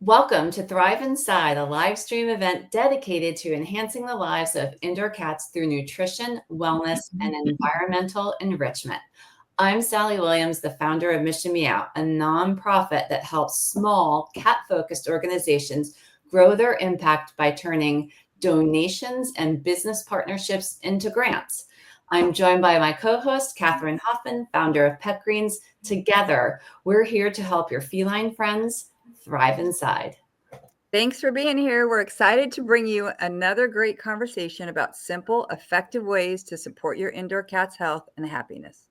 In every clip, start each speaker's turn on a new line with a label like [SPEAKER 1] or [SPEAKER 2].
[SPEAKER 1] Welcome to Thrive Inside, a live stream event dedicated to enhancing the lives of indoor cats through nutrition, wellness, and environmental enrichment. I'm Sally Williams, the founder of Mission Meow, a nonprofit that helps small cat-focused organizations grow their impact by turning donations and business partnerships into grants. I'm joined by my co-host, Catherine Hoffman, founder of Pet Greens. Together, we're here to help your feline friends thrive inside.
[SPEAKER 2] Thanks for being here. We're excited to bring you another great conversation about simple, effective ways to support your indoor cat's health and happiness.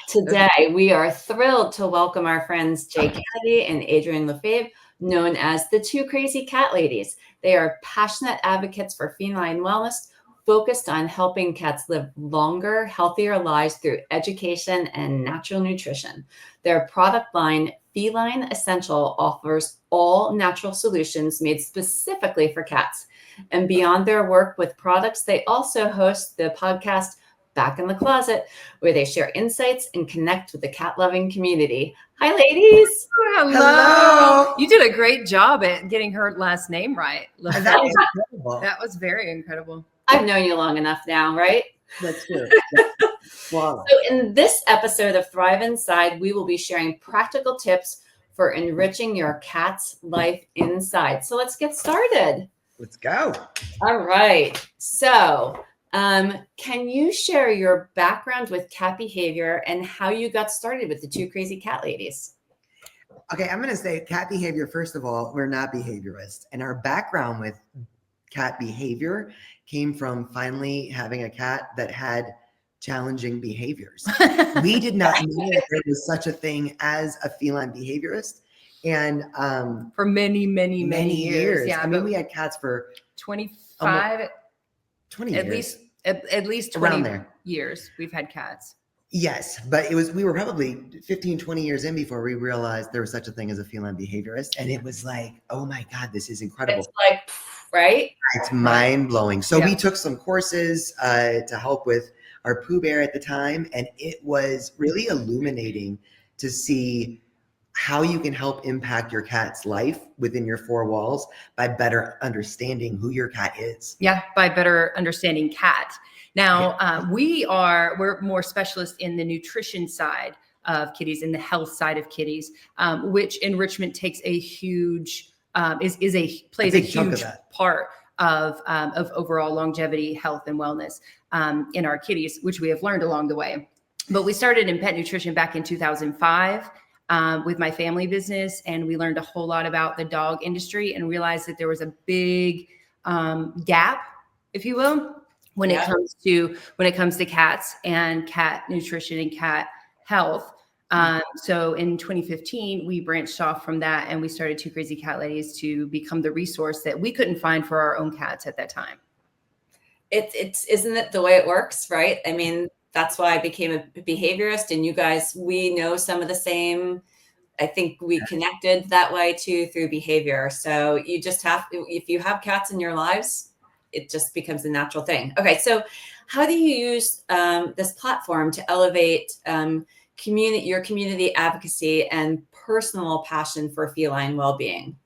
[SPEAKER 1] Today, we are thrilled to welcome our friends Jae Kennedy and Adrienne Lefebvre, known as the Two Crazy Cat Ladies. They are passionate advocates for feline wellness, focused on helping cats live longer, healthier lives through education and natural nutrition. Their product line, Feline Essential, offers all natural solutions made specifically for cats. And beyond their work with products, they also host the podcast Back in the Closet, where they share insights and connect with the cat-loving community. Hi, ladies.
[SPEAKER 3] Hello. You did a great job at getting her last name right.
[SPEAKER 4] That was incredible.
[SPEAKER 3] That was very incredible.
[SPEAKER 1] I've known you long enough now, right?
[SPEAKER 4] That's good. Wow.
[SPEAKER 1] So in this episode of Thrive Inside, we will be sharing practical tips for enriching your cat's life inside. So let's get started.
[SPEAKER 4] Let's go.
[SPEAKER 1] All right. So can you share your background with cat behavior and how you got started with the Two Crazy Cat Ladies?
[SPEAKER 4] Okay, I'm going to say cat behavior. First of all, we're not behaviorists. And our background with cat behavior came from finally having a cat that had challenging behaviors. We did not know that there was such a thing as a feline behaviorist. And
[SPEAKER 3] for many years. Yeah,
[SPEAKER 4] I mean, we had cats for
[SPEAKER 3] 25,
[SPEAKER 4] 20
[SPEAKER 3] at
[SPEAKER 4] years.
[SPEAKER 3] At least 20
[SPEAKER 4] around there.
[SPEAKER 3] Years we've had cats.
[SPEAKER 4] Yes, but we were probably 15, 20 years in before we realized there was such a thing as a feline behaviorist. And it was like, oh my God, this is incredible.
[SPEAKER 1] It's like, right?
[SPEAKER 4] It's mind blowing. So
[SPEAKER 3] Yeah.
[SPEAKER 4] we took some courses to help with our Pooh Bear at the time. And it was really illuminating to see how you can help impact your cat's life within your four walls by better understanding who your cat is.
[SPEAKER 3] Yeah, by better understanding cat. Now, we're more specialists in the nutrition side of kitties, in the health side of kitties, which enrichment takes a huge, plays a huge part of overall longevity, health, and wellness in our kitties, which we have learned along the way. But we started in pet nutrition back in 2005 with my family business, and we learned a whole lot about the dog industry and realized that there was a big gap, if you will, when it comes to cats and cat nutrition and cat health. So in 2015, we branched off from that and we started Two Crazy Cat Ladies to become the resource that we couldn't find for our own cats at that time.
[SPEAKER 1] It's isn't it the way it works, right? I mean, that's why I became a behaviorist, and you guys, we know some of the same. I think we connected that way too through behavior. So you just if you have cats in your lives, it just becomes a natural thing. Okay, so how do you use this platform to elevate your community advocacy and personal passion for feline well-being?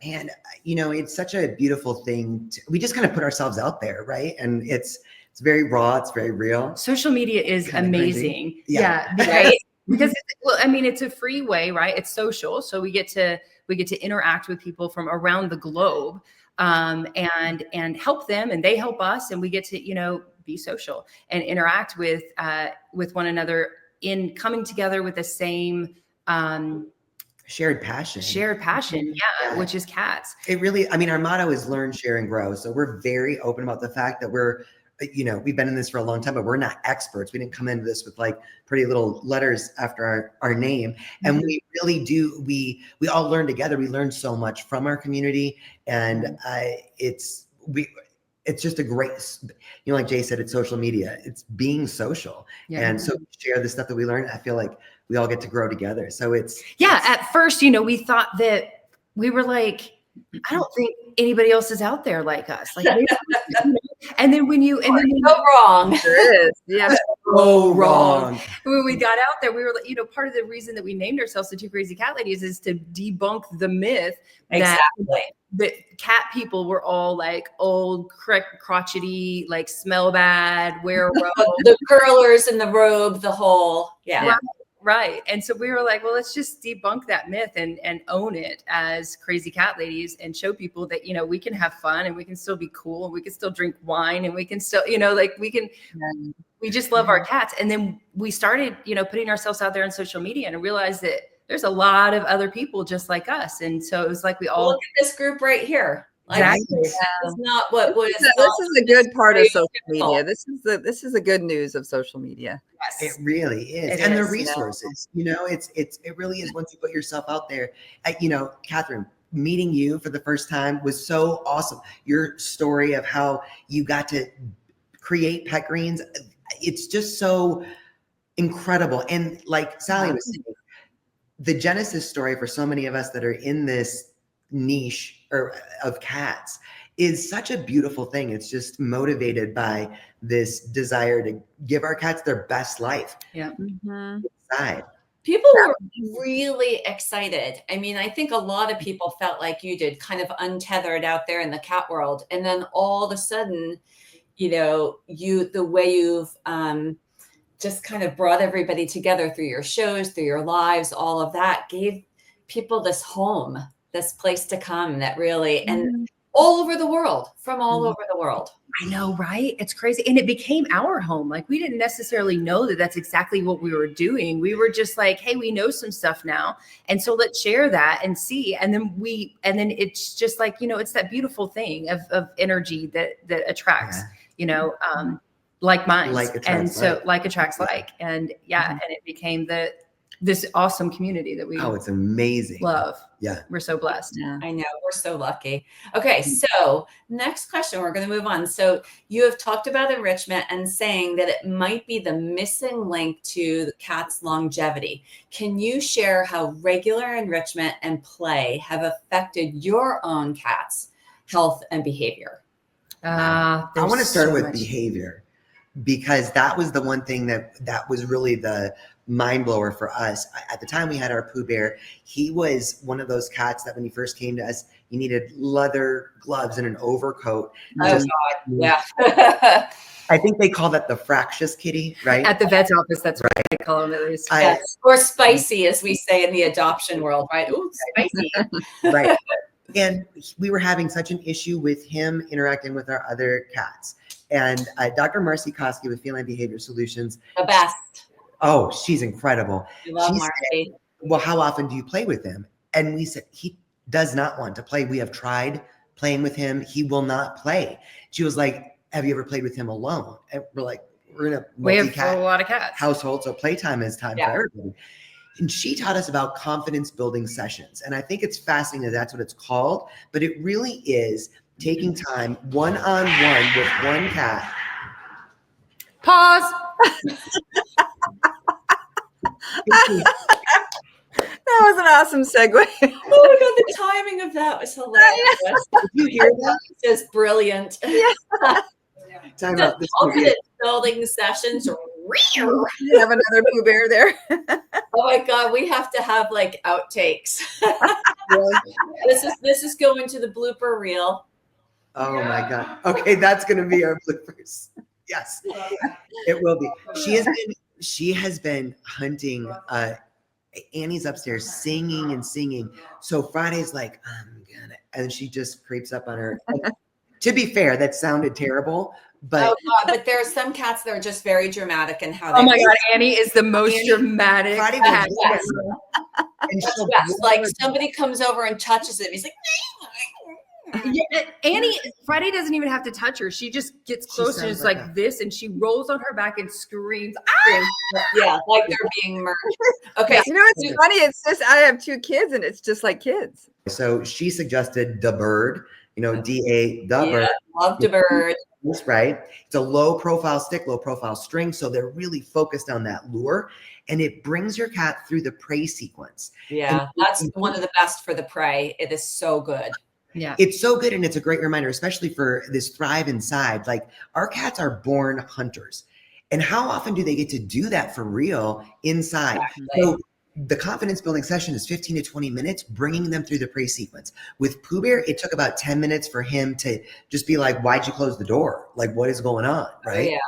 [SPEAKER 4] Man, it's such a beautiful thing. We just kind of put ourselves out there, right? And it's very raw. It's very real.
[SPEAKER 3] Social media is amazing.
[SPEAKER 4] Yeah.
[SPEAKER 3] Because it's a free way, right? It's social. So we get to interact with people from around the globe. And help them, and they help us, and we get to, be social and interact with one another in coming together with the same,
[SPEAKER 4] shared passion,
[SPEAKER 3] yeah, which is cats.
[SPEAKER 4] It really, our motto is learn, share, and grow. So we're very open about the fact that we've been in this for a long time, but we're not experts. We didn't come into this with like pretty little letters after our name. And we really do, we all learn together. We learn so much from our community. And it's just a great, like Jay said, it's social media. It's being social. Yeah. And so we share the stuff that we learn. I feel like we all get to grow together. So
[SPEAKER 3] at first, we thought that we were like, I don't think anybody else is out there like us. Like, and then when you
[SPEAKER 1] so wrong.
[SPEAKER 3] There is. Yeah.
[SPEAKER 4] so wrong.
[SPEAKER 3] When we got out there, we were like, you know, part of the reason that we named ourselves the Two Crazy Cat Ladies is to debunk the myth
[SPEAKER 1] Exactly.
[SPEAKER 3] that cat people were all like old, crotchety, like smell bad, wear a robe.
[SPEAKER 1] The curlers in the robe, the whole, yeah.
[SPEAKER 3] Right. And so we were like, well, let's just debunk that myth and own it as crazy cat ladies and show people that, you know, we can have fun and we can still be cool and we can still drink wine and we can still, you know, like we just love our cats. And then we started, you know, putting ourselves out there on social media and realized that there's a lot of other people just like us. And so it was like we all
[SPEAKER 1] Look at this group right here.
[SPEAKER 3] Exactly.
[SPEAKER 1] This is not what was.
[SPEAKER 2] This is a good part of social media. This is the good news of social media.
[SPEAKER 3] Yes.
[SPEAKER 4] It really is.
[SPEAKER 3] It
[SPEAKER 4] And the
[SPEAKER 3] is,
[SPEAKER 4] resources, you know, it really is once you put yourself out there. You know, Catherine, meeting you for the first time was so awesome. Your story of how you got to create pet greens, it's just so incredible. And like Sally was saying, the genesis story for so many of us that are in this niche of cats is such a beautiful thing. It's just motivated by this desire to give our cats their best life.
[SPEAKER 3] Yeah.
[SPEAKER 4] Inside.
[SPEAKER 1] People were really excited. I mean, I think a lot of people felt like you did, kind of untethered out there in the cat world. And then all of a sudden, you know, the way you've just kind of brought everybody together through your shows, through your lives, all of that gave people this home, this place to come that really, and all over the world, from all over the world.
[SPEAKER 3] I know, right? It's crazy. And it became our home. Like we didn't necessarily know that that's exactly what we were doing. We were just like, hey, we know some stuff now. And so let's share that and see. And then it's just like, you know, it's that beautiful thing of energy that attracts, you know, like minds. And so like attracts like, and and it became this awesome community that we
[SPEAKER 4] it's amazing.
[SPEAKER 3] Love.
[SPEAKER 4] Yeah.
[SPEAKER 3] We're so blessed.
[SPEAKER 1] Yeah. I know. We're so lucky. Okay. So next question, we're going to move on. So you have talked about enrichment and saying that it might be the missing link to the cat's longevity. Can you share how regular enrichment and play have affected your own cat's health and behavior?
[SPEAKER 4] I want to start with behavior, because that was the one thing that was really the mind blower for us. At the time we had our Pooh Bear, he was one of those cats that when he first came to us, he needed leather gloves and an overcoat.
[SPEAKER 1] Oh God, yeah.
[SPEAKER 4] I think they call that the fractious kitty, right?
[SPEAKER 3] At the vet's office, that's right. They call him at least.
[SPEAKER 1] Yes. Or spicy, as we say in the adoption world, right? Ooh, spicy.
[SPEAKER 4] Right. And we were having such an issue with him interacting with our other cats. And Dr. Marcy Koski with Feline Behavior Solutions.
[SPEAKER 1] The best.
[SPEAKER 4] Oh, she's incredible.
[SPEAKER 1] We love Marcy.
[SPEAKER 4] Well, how often do you play with him? And we said, he does not want to play. We have tried playing with him. He will not play. She was like, have you ever played with him alone? And we're like, we're in a multi-cat
[SPEAKER 3] a lot of cats
[SPEAKER 4] household. So playtime is time for everybody. And she taught us about confidence building sessions. And I think it's fascinating that that's what it's called, but it really is taking time one-on-one with one cat.
[SPEAKER 3] Pause.
[SPEAKER 2] That was an awesome segue.
[SPEAKER 1] Oh my God, the timing of that was hilarious.
[SPEAKER 4] Did you hear that?
[SPEAKER 1] Just brilliant.
[SPEAKER 4] Time out.
[SPEAKER 1] Confidence building sessions.
[SPEAKER 2] You have another Pooh Bear there.
[SPEAKER 1] Oh my God, we have to have like outtakes. This is going to the blooper reel.
[SPEAKER 4] Oh my God. Okay, that's gonna be our bloopers. Yes, it will be. She has been hunting. Annie's upstairs singing and singing. So Friday's like, I'm gonna, and she just creeps up on her. To be fair, that sounded terrible. But
[SPEAKER 1] oh God, but there are some cats that are just very dramatic in how they.
[SPEAKER 3] Oh my God, Annie is the most dramatic cat.
[SPEAKER 1] Yes. Yes. Like somebody comes over and touches it. He's like,
[SPEAKER 3] yeah, Annie, Friday doesn't even have to touch her. She just gets close and is like this, and she rolls on her back and screams. Ah!
[SPEAKER 1] Yeah, like they're being murdered. Okay.
[SPEAKER 2] You know, it's funny. It's just, I have 2 kids and it's just like kids.
[SPEAKER 4] So she suggested the bird, DA, the bird.
[SPEAKER 1] Love the bird.
[SPEAKER 4] That's right. It's a low profile stick, low profile string. So they're really focused on that lure, and it brings your cat through the prey sequence.
[SPEAKER 1] Yeah, that's one of the best for the prey. It is so good.
[SPEAKER 3] Yeah,
[SPEAKER 4] it's so good. And it's a great reminder, especially for this thrive inside. Like our cats are born hunters. And how often do they get to do that for real inside?
[SPEAKER 1] Exactly.
[SPEAKER 4] So the confidence building session is 15 to 20 minutes, bringing them through the praise sequence. With Pooh Bear, it took about 10 minutes for him to just be like, why'd you close the door? Like, what is going on? Right.
[SPEAKER 1] Oh, yeah.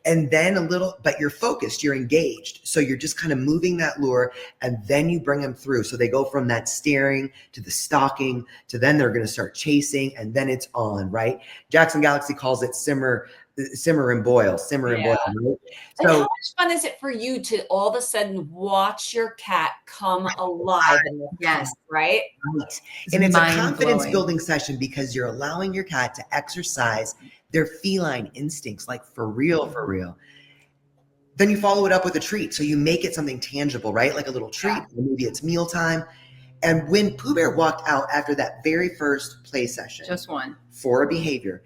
[SPEAKER 4] And then a little, but you're focused, you're engaged. So you're just kind of moving that lure, and then you bring them through. So they go from that staring to the stalking to then they're going to start chasing, and then it's on, right? Jackson Galaxy calls it simmer and boil, right?
[SPEAKER 1] And
[SPEAKER 4] So
[SPEAKER 1] how much fun is it for you to all of a sudden watch your cat come alive in the
[SPEAKER 3] Yes.
[SPEAKER 1] right?
[SPEAKER 4] right. And it's a confidence
[SPEAKER 3] mind-blowing.
[SPEAKER 4] building session because you're allowing your cat to exercise their feline instincts, like for real, for real. Then you follow it up with a treat. So you make it something tangible, right? Like a little treat, or maybe it's mealtime. And when Pooh Bear walked out after that very first play session,
[SPEAKER 3] Just one.
[SPEAKER 4] for a behavior,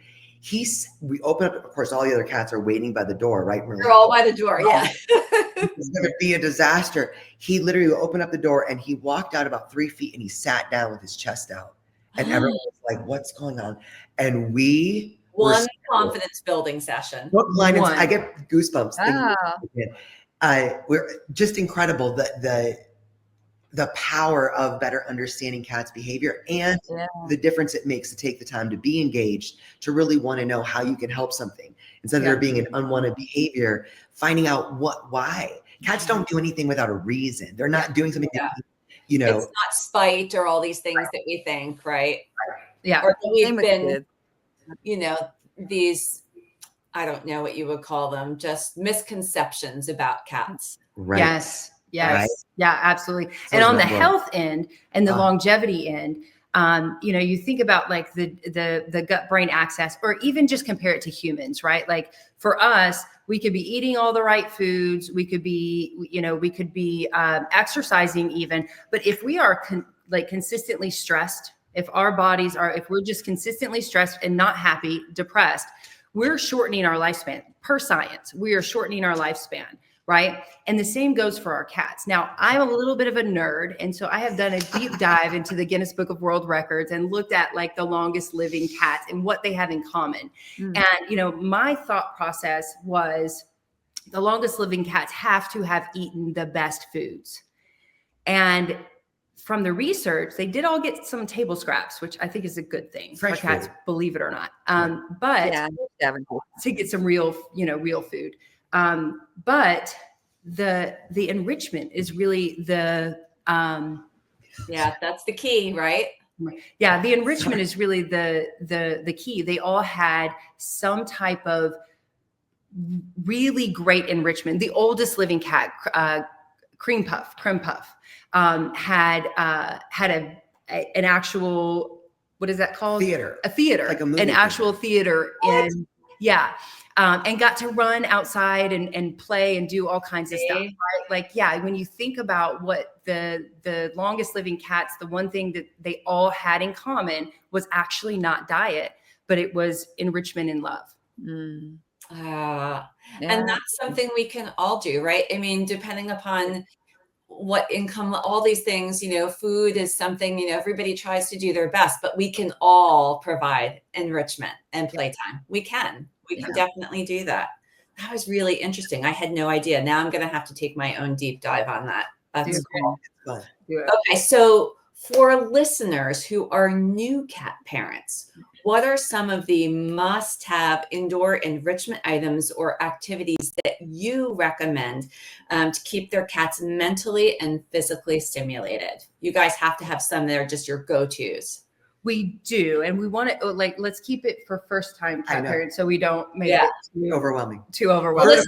[SPEAKER 4] we open up, of course, all the other cats are waiting by the door, right?
[SPEAKER 1] They're all by the door, yeah.
[SPEAKER 4] It's going to be a disaster. He literally opened up the door and he walked out about 3 feet and he sat down with his chest out. And everyone was like, what's going on? And we
[SPEAKER 1] One confidence building session.
[SPEAKER 4] Line, I get goosebumps.
[SPEAKER 2] Wow.
[SPEAKER 4] We're just incredible. The power of better understanding cats' behavior and the difference it makes to take the time to be engaged, to really want to know how you can help something instead of there being an unwanted behavior, finding out why. Cats don't do anything without a reason. They're not doing something, you know.
[SPEAKER 1] It's not spite or all these things that we think, right?
[SPEAKER 3] Yeah.
[SPEAKER 1] Or that we've
[SPEAKER 2] Same with
[SPEAKER 1] been,
[SPEAKER 2] kids.
[SPEAKER 1] you know, these, I don't know what you would call them, just misconceptions about cats.
[SPEAKER 4] Right.
[SPEAKER 3] Yes.
[SPEAKER 4] Right.
[SPEAKER 3] Yeah, absolutely.
[SPEAKER 4] So
[SPEAKER 3] And on the
[SPEAKER 4] mind-blowing.
[SPEAKER 3] health end and the longevity end, you know, you think about like the gut brain axis, or even just compare it to humans, right? Like for us, we could be eating all the right foods. We could be, you know, exercising even. But if we are consistently stressed, if our bodies are, if we're just consistently stressed and not happy, depressed, we're shortening our lifespan. Per science, we are shortening our lifespan. Right. And the same goes for our cats. Now, I'm a little bit of a nerd. And so I have done a deep dive into the Guinness Book of World Records and looked at like the longest living cats and what they have in common. And, you know, my thought process was the longest living cats have to have eaten the best foods. And from the research, they did all get some table scraps, which I think is a good thing for cats, believe it or not. But to get some real food. But the enrichment is really the
[SPEAKER 1] that's the key, right?
[SPEAKER 3] Yeah, the enrichment is really the key. They all had some type of really great enrichment. The oldest living cat, Cream Puff, had an actual, what is that called?
[SPEAKER 4] A
[SPEAKER 3] theater,
[SPEAKER 4] like a movie
[SPEAKER 3] an actual theater in and got to run outside and play and do all kinds of stuff. Right? Like, when you think about what the longest living cats, the one thing that they all had in common was actually not diet, but it was enrichment and love.
[SPEAKER 1] And that's something we can all do, right? I mean, depending upon what income, all these things, you know, food is something, you know, everybody tries to do their best, but we can all provide enrichment and playtime. We can definitely do that. That was really interesting. I had no idea. Now I'm going to have to take my own deep dive on that. That's cool. Okay. So for listeners who are new cat parents, what are some of the must-have indoor enrichment items or activities that you recommend to keep their cats mentally and physically stimulated? You guys have to have some that are just your go-tos.
[SPEAKER 3] We do. And we want to let's keep it for first-time cat parents so we don't make it too overwhelming.
[SPEAKER 1] Well,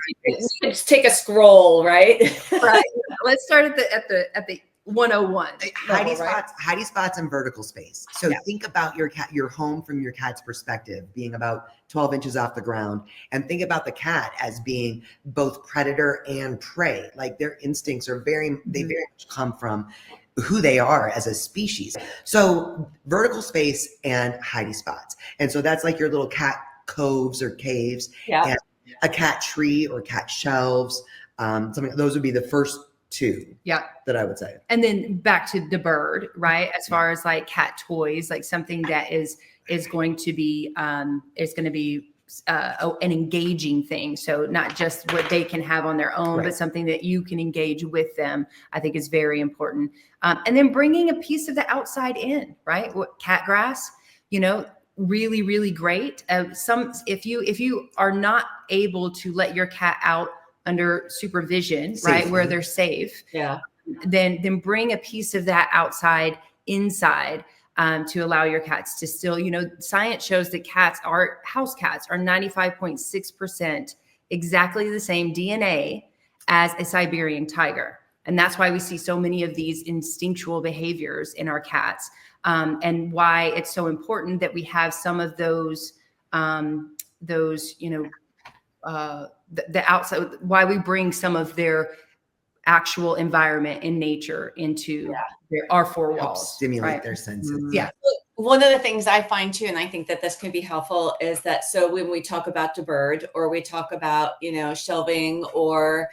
[SPEAKER 1] let's take a scroll, right?
[SPEAKER 3] Right. Let's start at the 101.
[SPEAKER 4] Hidey spots and vertical space. So think about your home from your cat's perspective, being about 12 inches off the ground, and think about the cat as being both predator and prey. Like their instincts are they very much come from who they are as a species. So vertical space and hidey spots. And so that's like your little cat coves or caves, and a cat tree or cat shelves. Those would be the first two that I would say.
[SPEAKER 3] And then back to the bird, right? As far as like cat toys, like something that is going to be an engaging thing. So not just what they can have on their own, but something that you can engage with them, I think is very important. And then bringing a piece of the outside in, right? What, cat grass, really, really great. If you are not able to let your cat out under supervision, right, where they're safe, then bring a piece of that outside inside. To allow your cats to still, science shows that house cats are 95.6% exactly the same DNA as a Siberian tiger. And that's why we see so many of these instinctual behaviors in our cats, and why it's so important that we have some of those, the outside, why we bring some of their actual environment in nature into our four walls.
[SPEAKER 4] Help stimulate their senses.
[SPEAKER 3] Yeah.
[SPEAKER 1] One of the things I find too, and I think that this can be helpful, is that so when we talk about the bird, or we talk about, shelving, or,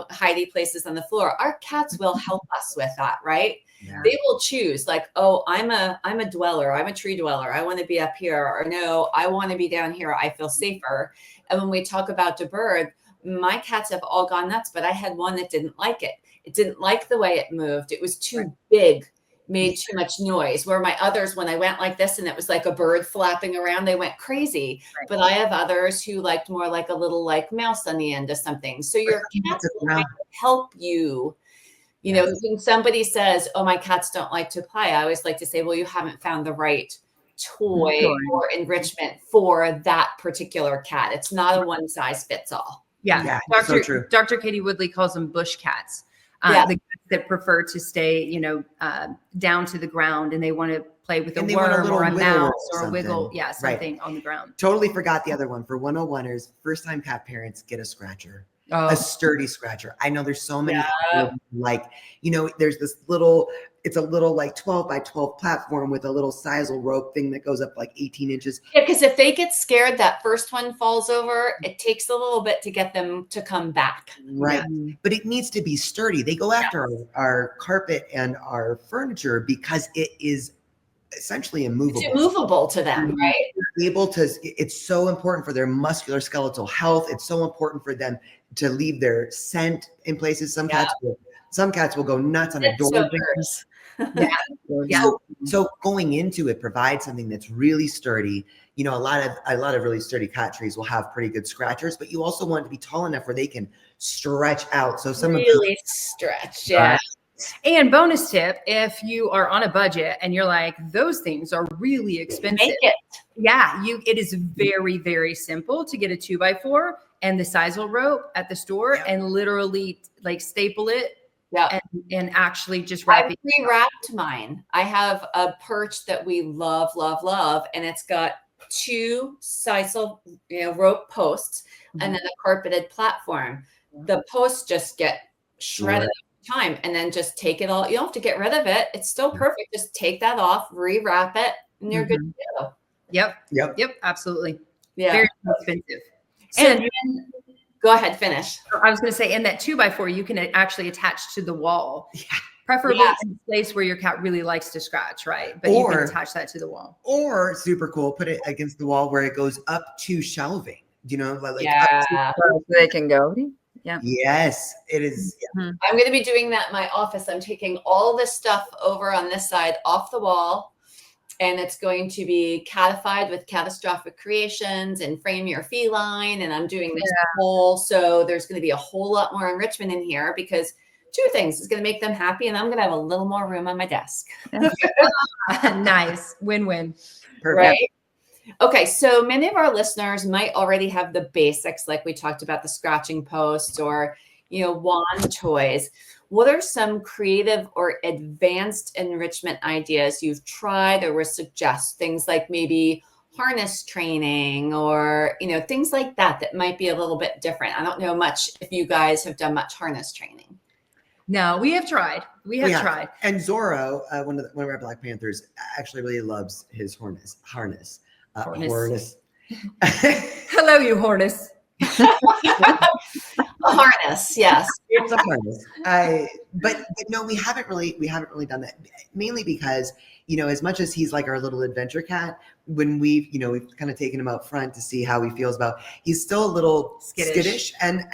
[SPEAKER 1] hiding places on the floor, our cats will help us with that, right? Yeah. They will choose like, oh, I'm a dweller. I'm a tree dweller. I want to be up here. Or no, I want to be down here. I feel safer. And when we talk about the bird, my cats have all gone nuts, but I had one that didn't like it. It didn't like the way it moved. It was too big, made too much noise. Where my others, when I went like this and it was like a bird flapping around, they went crazy. Right. But I have others who liked more like a little like mouse on the end of something. So your cats will help you. When somebody says, oh, my cats don't like to play, I always like to say, well, you haven't found the right toy or enrichment for that particular cat. It's not a one size fits all.
[SPEAKER 3] Yeah. Dr. Katie Woodley calls them bush cats. The cats that prefer to stay, down to the ground, and they want to play with a worm or a mouse or a wiggle. Yeah, something on the ground.
[SPEAKER 4] Totally forgot the other one. For 101ers, first-time cat parents, get a scratcher. A sturdy scratcher. I know there's so many there's this little, it's a little like 12 by 12 platform with a little sisal rope thing that goes up like 18 inches.
[SPEAKER 1] Yeah, because if they get scared, that first one falls over, it takes a little bit to get them to come back.
[SPEAKER 4] Right. Yeah. But it needs to be sturdy. They go after our carpet and our furniture because it is essentially immovable.
[SPEAKER 1] It's immovable to them, right?
[SPEAKER 4] It's so important for their muscular skeletal health. It's so important for them to leave their scent in places. Some cats will go nuts on a door. So going into it, provide something that's really sturdy. A lot of really sturdy cat trees will have pretty good scratchers, but you also want it to be tall enough where they can stretch out. So some
[SPEAKER 1] really stretch,
[SPEAKER 3] And bonus tip, if you are on a budget and you're like, those things are really expensive.
[SPEAKER 1] Make it.
[SPEAKER 3] Yeah, it is very, very simple to get a 2x4 and the sisal rope at the store and literally like staple it.
[SPEAKER 1] Yeah.
[SPEAKER 3] And actually just wrap it.
[SPEAKER 1] I pre-wrapped mine. I have a perch that we love, love, love. And it's got 2 sisal, rope posts and then a carpeted platform. The posts just get shredded over time, and then just take it all. You don't have to get rid of it. It's still perfect. Just take that off, rewrap it, and you're good to go.
[SPEAKER 3] Yep. Absolutely.
[SPEAKER 1] Yeah.
[SPEAKER 3] Very expensive.
[SPEAKER 1] And go ahead, finish.
[SPEAKER 3] I was going to say, in that 2x4, you can actually attach to the wall, preferably in a place where your cat really likes to scratch, right? But you can attach that to the wall.
[SPEAKER 4] Or super cool, put it against the wall where it goes up to shelving.
[SPEAKER 2] So they can go. Yeah.
[SPEAKER 4] Yes, it is.
[SPEAKER 1] Yeah. I'm going to be doing that in my office. I'm taking all this stuff over on this side off the wall. And it's going to be catified with catastrophic creations and frame your feline. And I'm doing this so there's going to be a whole lot more enrichment in here because 2 things. It's going to make them happy, and I'm going to have a little more room on my desk.
[SPEAKER 3] Nice. Win-win.
[SPEAKER 4] Perfect.
[SPEAKER 1] Right? Okay. So many of our listeners might already have the basics, like we talked about the scratching posts or, wand toys. What are some creative or advanced enrichment ideas you've tried or would suggest? Things like maybe harness training or, things like that might be a little bit different. I don't know much if you guys have done much harness training.
[SPEAKER 3] No, we have tried. Tried.
[SPEAKER 4] And Zorro, one of our Black Panthers, actually really loves his harness.
[SPEAKER 3] Hello, you harness.
[SPEAKER 1] A harness, yes.
[SPEAKER 4] It's a harness. But no, we haven't really done that. Mainly because, as much as he's like our little adventure cat, when we've kind of taken him out front to see how he feels about, he's still a little skittish, and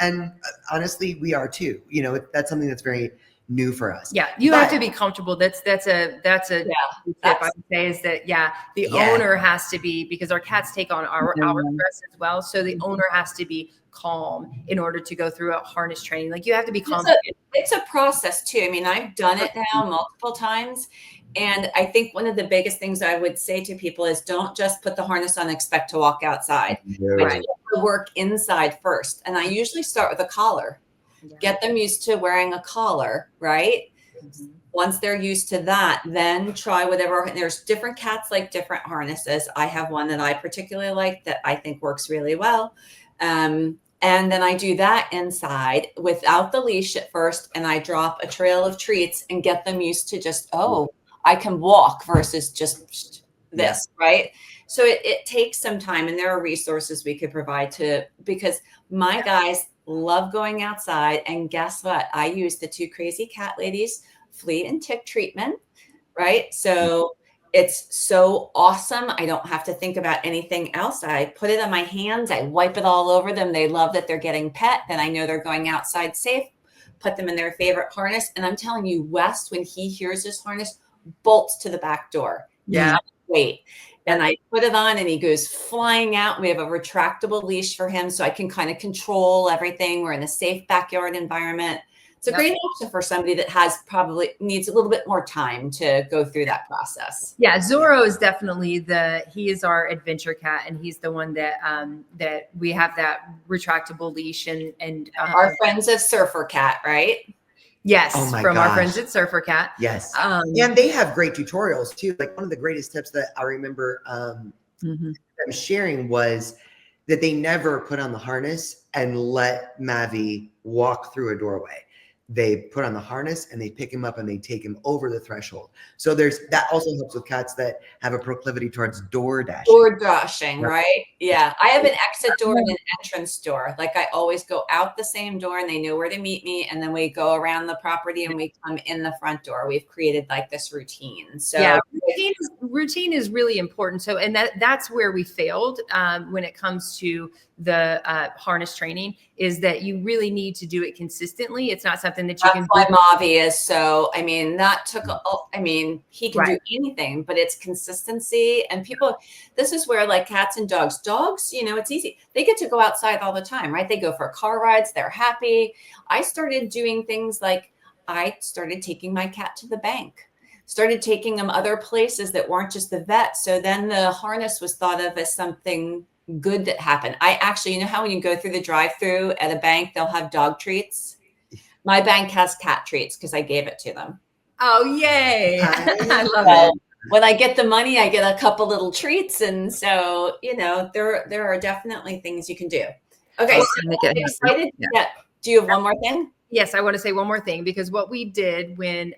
[SPEAKER 4] honestly, we are too. That's something that's very new for us.
[SPEAKER 3] Yeah, you have to be comfortable. That's a tip I would say is that the owner has to be, because our cats take on our stress as well. So the owner has to be calm in order to go through a harness training. Like you have to be calm.
[SPEAKER 1] It's a process too. I mean, I've done it now multiple times. And I think one of the biggest things I would say to people is don't just put the harness on and expect to walk outside.
[SPEAKER 4] Right.
[SPEAKER 1] I do the work inside first. And I usually start with a collar. Get them used to wearing a collar, right? Mm-hmm. Once they're used to that, then try whatever. There's different cats like different harnesses. I have one that I particularly like that I think works really well. And then I do that inside without the leash at first. And I drop a trail of treats and get them used to just, I can walk versus just this, right? So it takes some time, and there are resources we could provide because my guys love going outside. And guess what? I use the Two Crazy Cat Ladies flea and tick treatment, right? So it's so awesome. I don't have to think about anything else. I put it on my hands. I wipe it all over them. They love that they're getting pet. Then I know they're going outside safe. Put them in their favorite harness. And I'm telling you, West, when he hears this harness, bolts to the back door.
[SPEAKER 3] Yeah.
[SPEAKER 1] Wait. And I put it on and he goes flying out. We have a retractable leash for him so I can kind of control everything. We're in a safe backyard environment. It's a great option for somebody that probably needs a little bit more time to go through that process.
[SPEAKER 3] Yeah, Zorro is definitely he is our adventure cat, and he's the one that that we have that retractable leash and
[SPEAKER 1] our friends at Surfer Cat, right?
[SPEAKER 3] Yes, from our
[SPEAKER 4] gosh.
[SPEAKER 3] friends at Surfer Cat.
[SPEAKER 4] Yes, and they have great tutorials too. Like one of the greatest tips that I remember them sharing was that they never put on the harness and let Mavi walk through a doorway. They put on the harness and they pick him up and they take him over the threshold. So that also helps with cats that have a proclivity towards door dashing.
[SPEAKER 1] Door dashing, right? Yeah. I have an exit door and an entrance door. Like I always go out the same door and they know where to meet me. And then we go around the property and we come in the front door. We've created like this routine. So
[SPEAKER 3] yeah, routine is really important. So, and that's where we failed when it comes to the harness training, is that you really need to do it consistently. It's not something that you can do.
[SPEAKER 1] That's why Mavi is so, I mean, he can do anything, but it's consistency. And people, this is where like cats and dogs, it's easy. They get to go outside all the time, right? They go for car rides. They're happy. I started doing things like I started taking my cat to the bank, started taking them other places that weren't just the vet. So then the harness was thought of as something good that happened. I actually, how when you go through the drive-through at a bank, they'll have dog treats. My bank has cat treats because I gave it to them.
[SPEAKER 3] Oh, yay. I love it.
[SPEAKER 1] When I get the money, I get a couple little treats. And so, there are definitely things you can do. Okay. So I'm excited. Yeah. Do you have one more thing?
[SPEAKER 3] Yes, I want to say one more thing, because what we did when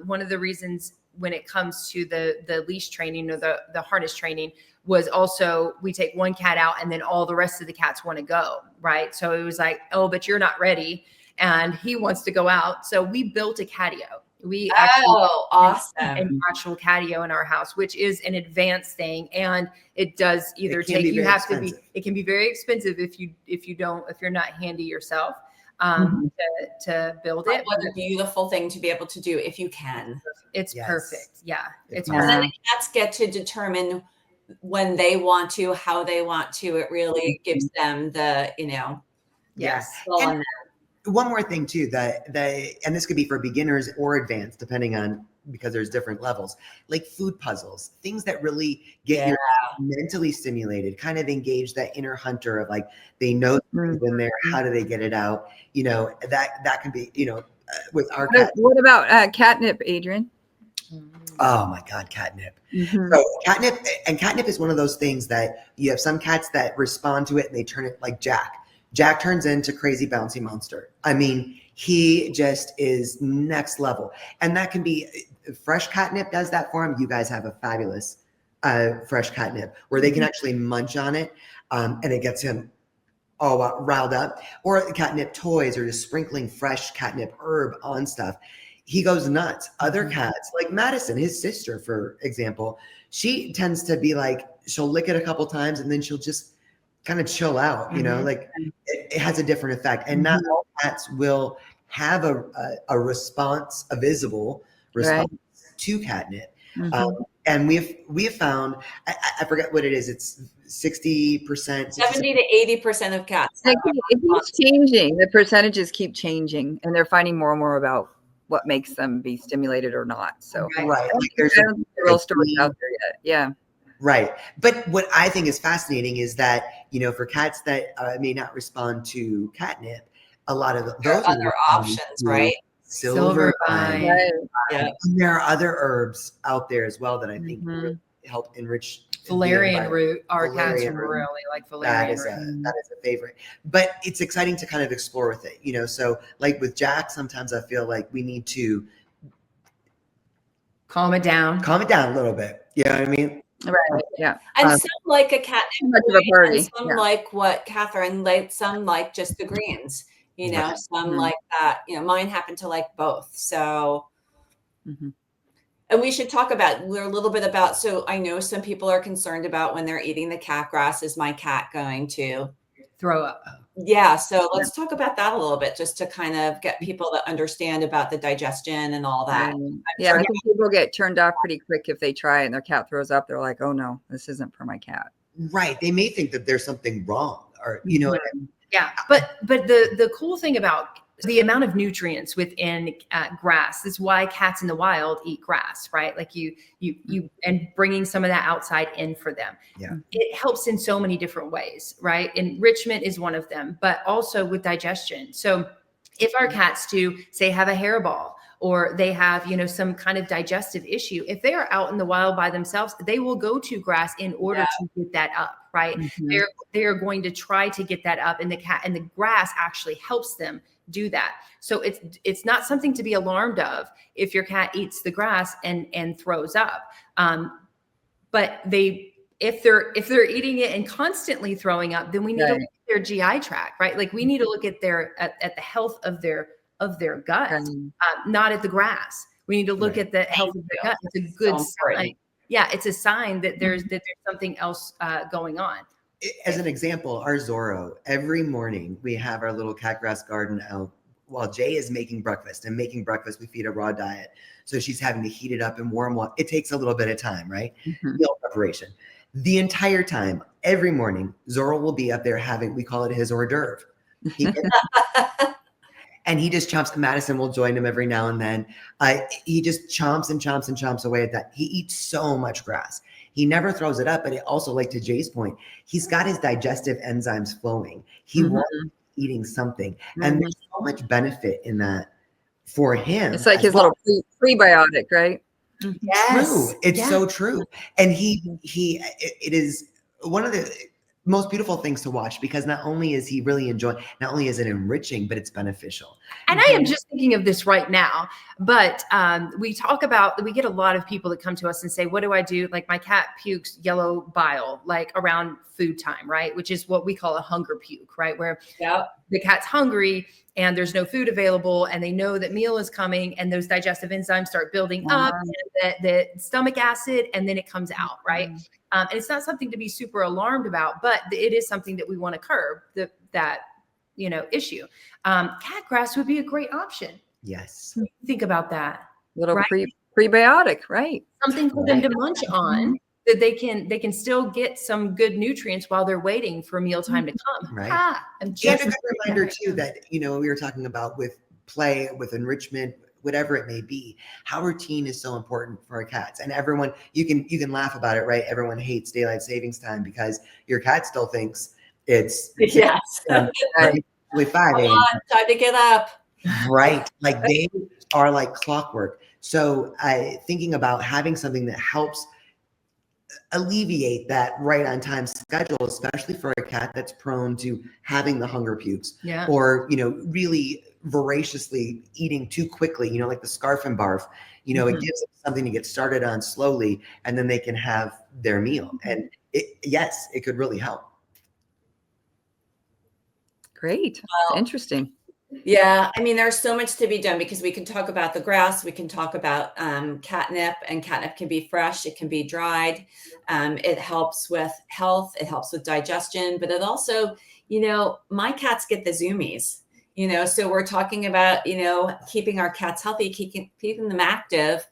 [SPEAKER 3] one of the reasons when it comes to the leash training or the harness training was also we take one cat out and then all the rest of the cats want to go, right? So it was like, oh, but you're not ready and he wants to go out. So we built a catio. We
[SPEAKER 1] awesome.
[SPEAKER 3] An actual catio in our house, which is an advanced thing, and it does either take you have to be. It can be very expensive if you're not handy yourself to build it.
[SPEAKER 1] What a beautiful thing to be able to do if you can.
[SPEAKER 3] It's perfect. Yeah, it's
[SPEAKER 1] and then the cats get to determine when they want to, how they want to. It really gives them the
[SPEAKER 3] yes.
[SPEAKER 4] And one more thing too, and this could be for beginners or advanced, depending on, because there's different levels, like food puzzles, things that really get you mentally stimulated, kind of engage that inner hunter of like, they know when they're, how do they get it out? That can be, with our cat.
[SPEAKER 2] What about catnip, Adrienne?
[SPEAKER 4] Oh my God, catnip.
[SPEAKER 2] Mm-hmm.
[SPEAKER 4] So catnip is one of those things that you have some cats that respond to it and they turn it like Jack. Jack turns into crazy bouncy monster. I mean, he just is next level. And that can be fresh catnip does that for him. You guys have a fabulous fresh catnip where they can actually munch on it. And it gets him all riled up, or catnip toys, or just sprinkling fresh catnip herb on stuff. He goes nuts. Other cats, like Madison, his sister, for example, she tends to be like, she'll lick it a couple times and then she'll just kind of chill out, like it has a different effect. And not all cats will have a response, a visible response to catnip. And we have found, I forget what it is. It's 60%,
[SPEAKER 1] 70 to 80% of cats.
[SPEAKER 2] It keeps changing. The percentages keep changing, and they're finding more and more about what makes them be stimulated or not. So
[SPEAKER 4] right,
[SPEAKER 2] like there's a real story out there yet. Yeah.
[SPEAKER 4] Right. But what I think is fascinating is that, for cats that may not respond to catnip, a lot of
[SPEAKER 1] There
[SPEAKER 4] those
[SPEAKER 1] are other options, right?
[SPEAKER 4] Silvervine.
[SPEAKER 2] Right.
[SPEAKER 1] Yeah.
[SPEAKER 4] And there are other herbs out there as well that I think really help enrich.
[SPEAKER 3] Valerian root. Our cats
[SPEAKER 4] Valerian root.
[SPEAKER 3] really like valerian root.
[SPEAKER 4] That is a favorite. But it's exciting to kind of explore with it, So like with Jack, sometimes I feel like we need to
[SPEAKER 3] calm it down
[SPEAKER 4] a little bit. You know what I mean?
[SPEAKER 2] Right. Yeah.
[SPEAKER 1] And some like a catnip,
[SPEAKER 2] much of a party.
[SPEAKER 1] and some like what Catherine liked, some like just the greens, some like that, mine happen to like both. So, and we should talk about a little bit about, so I know some people are concerned about when they're eating the cat grass, is my cat going to
[SPEAKER 3] throw up?
[SPEAKER 1] Yeah. So let's talk about that a little bit, just to kind of get people to understand about the digestion and all that.
[SPEAKER 2] Yeah. I think people get turned off pretty quick if they try and their cat throws up. They're like, oh no, this isn't for my cat.
[SPEAKER 4] Right. They may think that there's something wrong, or, what I mean?
[SPEAKER 3] Yeah. But the cool thing about the amount of nutrients within grass is why cats in the wild eat grass, right? Like you and bringing some of that outside in for them.
[SPEAKER 4] Yeah.
[SPEAKER 3] It helps in so many different ways, right? Enrichment is one of them, but also with digestion. So if our cats do, say, have a hairball, or they have, some kind of digestive issue, if they are out in the wild by themselves, they will go to grass in order to get that up, right? They are going to try to get that up, and the grass actually helps them do that. So it's not something to be alarmed of if your cat eats the grass and throws up. But if they're eating it and constantly throwing up, then we need to look at their GI tract, right? Like we need to look at at the health of their gut, not at the grass. We need to look at the health of the gut. It's a good sign. Yeah, it's a sign that there's something else going on.
[SPEAKER 4] As an example, our Zorro, every morning we have our little cat grass garden out while Jay is making breakfast. And making breakfast, we feed a raw diet. So she's having to heat it up in warm water. It takes a little bit of time, right? Meal preparation. The entire time, every morning, Zorro will be up there we call it his hors d'oeuvre. And he just chomps. Madison will join him every now and then. He just chomps and chomps and chomps away at that. He eats so much grass. He never throws it up, but it also, like to Jay's point, he's got his digestive enzymes flowing. He wants eating something. And there's so much benefit in that for him.
[SPEAKER 2] It's like his little prebiotic, right?
[SPEAKER 3] Yes.
[SPEAKER 4] True. It's so true. And it is one of the most beautiful things to watch, because not only is he really enjoying, not only is it enriching, but it's beneficial.
[SPEAKER 3] And I am just thinking of this right now, but we get a lot of people that come to us and say, what do I do? Like my cat pukes yellow bile, like around food time, right? Which is what we call a hunger puke, right? Where the cat's hungry and there's no food available, and they know that meal is coming, and those digestive enzymes start building up, and the stomach acid, and then it comes out, right? And it's not something to be super alarmed about, but it is something that we want to curb that issue. Cat grass would be a great option.
[SPEAKER 4] Yes.
[SPEAKER 3] Think about that.
[SPEAKER 2] Little prebiotic, right?
[SPEAKER 3] Something for them to munch on, that they can still get some good nutrients while they're waiting for mealtime to come.
[SPEAKER 4] Right. And a good reminder too that, we were talking about with play, with enrichment, whatever it may be, how routine is so important for our cats. And everyone, you can laugh about it, right? Everyone hates daylight savings time because your cat still thinks it's 5
[SPEAKER 1] Come on, time to get up.
[SPEAKER 4] Right. Like they are like clockwork. So thinking about having something that helps alleviate that right on time schedule, especially for a cat that's prone to having the hunger pukes, or, really voraciously eating too quickly, like the scarf and barf, it gives them something to get started on slowly, and then they can have their meal. And it could really help.
[SPEAKER 2] Great.
[SPEAKER 1] Well,
[SPEAKER 2] Interesting.
[SPEAKER 1] yeah, I mean, there's so much to be done because we can talk about the grass, we can talk about catnip, and catnip can be fresh, it can be dried. It helps with health, it helps with digestion, but it also, my cats get the zoomies, so we're talking about, keeping our cats healthy, keeping them active,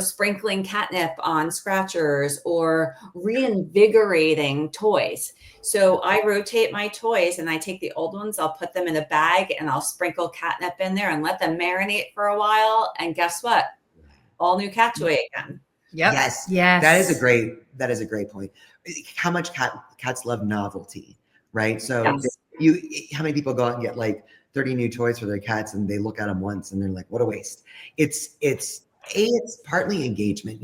[SPEAKER 1] sprinkling catnip on scratchers or reinvigorating toys. So I rotate my toys and I take the old ones, I'll put them in a bag and I'll sprinkle catnip in there and let them marinate for a while. And guess what? All new cat toy again.
[SPEAKER 3] Yep.
[SPEAKER 4] Yes.
[SPEAKER 3] Yes.
[SPEAKER 4] That is a great point. How much cats love novelty, right? So
[SPEAKER 1] Yes.
[SPEAKER 4] how many people go out and get like 30 new toys for their cats and they look at them once and they're like, what a waste. It's partly engagement,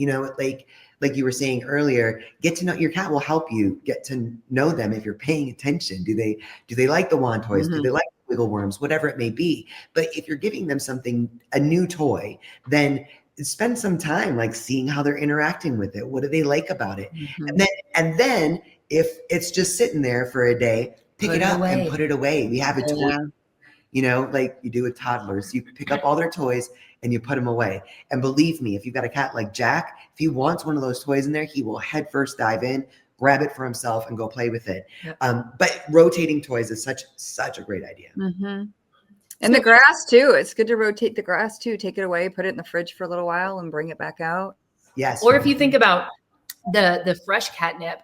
[SPEAKER 4] like you were saying earlier, get to know your cat will help you get to know them if you're paying attention. Do they like the wand toys? Do they like wiggle worms? Whatever it may be. But if you're giving them a new toy, then spend some time like seeing how they're interacting with it. What do they like about it? And then if it's just sitting there for a day, pick it up and put it away. We have a toy. Like you do with toddlers, you pick up all their toys and you put them away. And believe me, if you've got a cat like Jack, if he wants one of those toys in there, he will head first dive in, grab it for himself and go play with it.
[SPEAKER 2] Yep.
[SPEAKER 4] But rotating toys is such a great idea.
[SPEAKER 2] And the grass too. It's good to rotate the grass too. Take it away, put it in the fridge for a little while and bring it back out.
[SPEAKER 4] Yes.
[SPEAKER 3] Or if you think about the fresh catnip,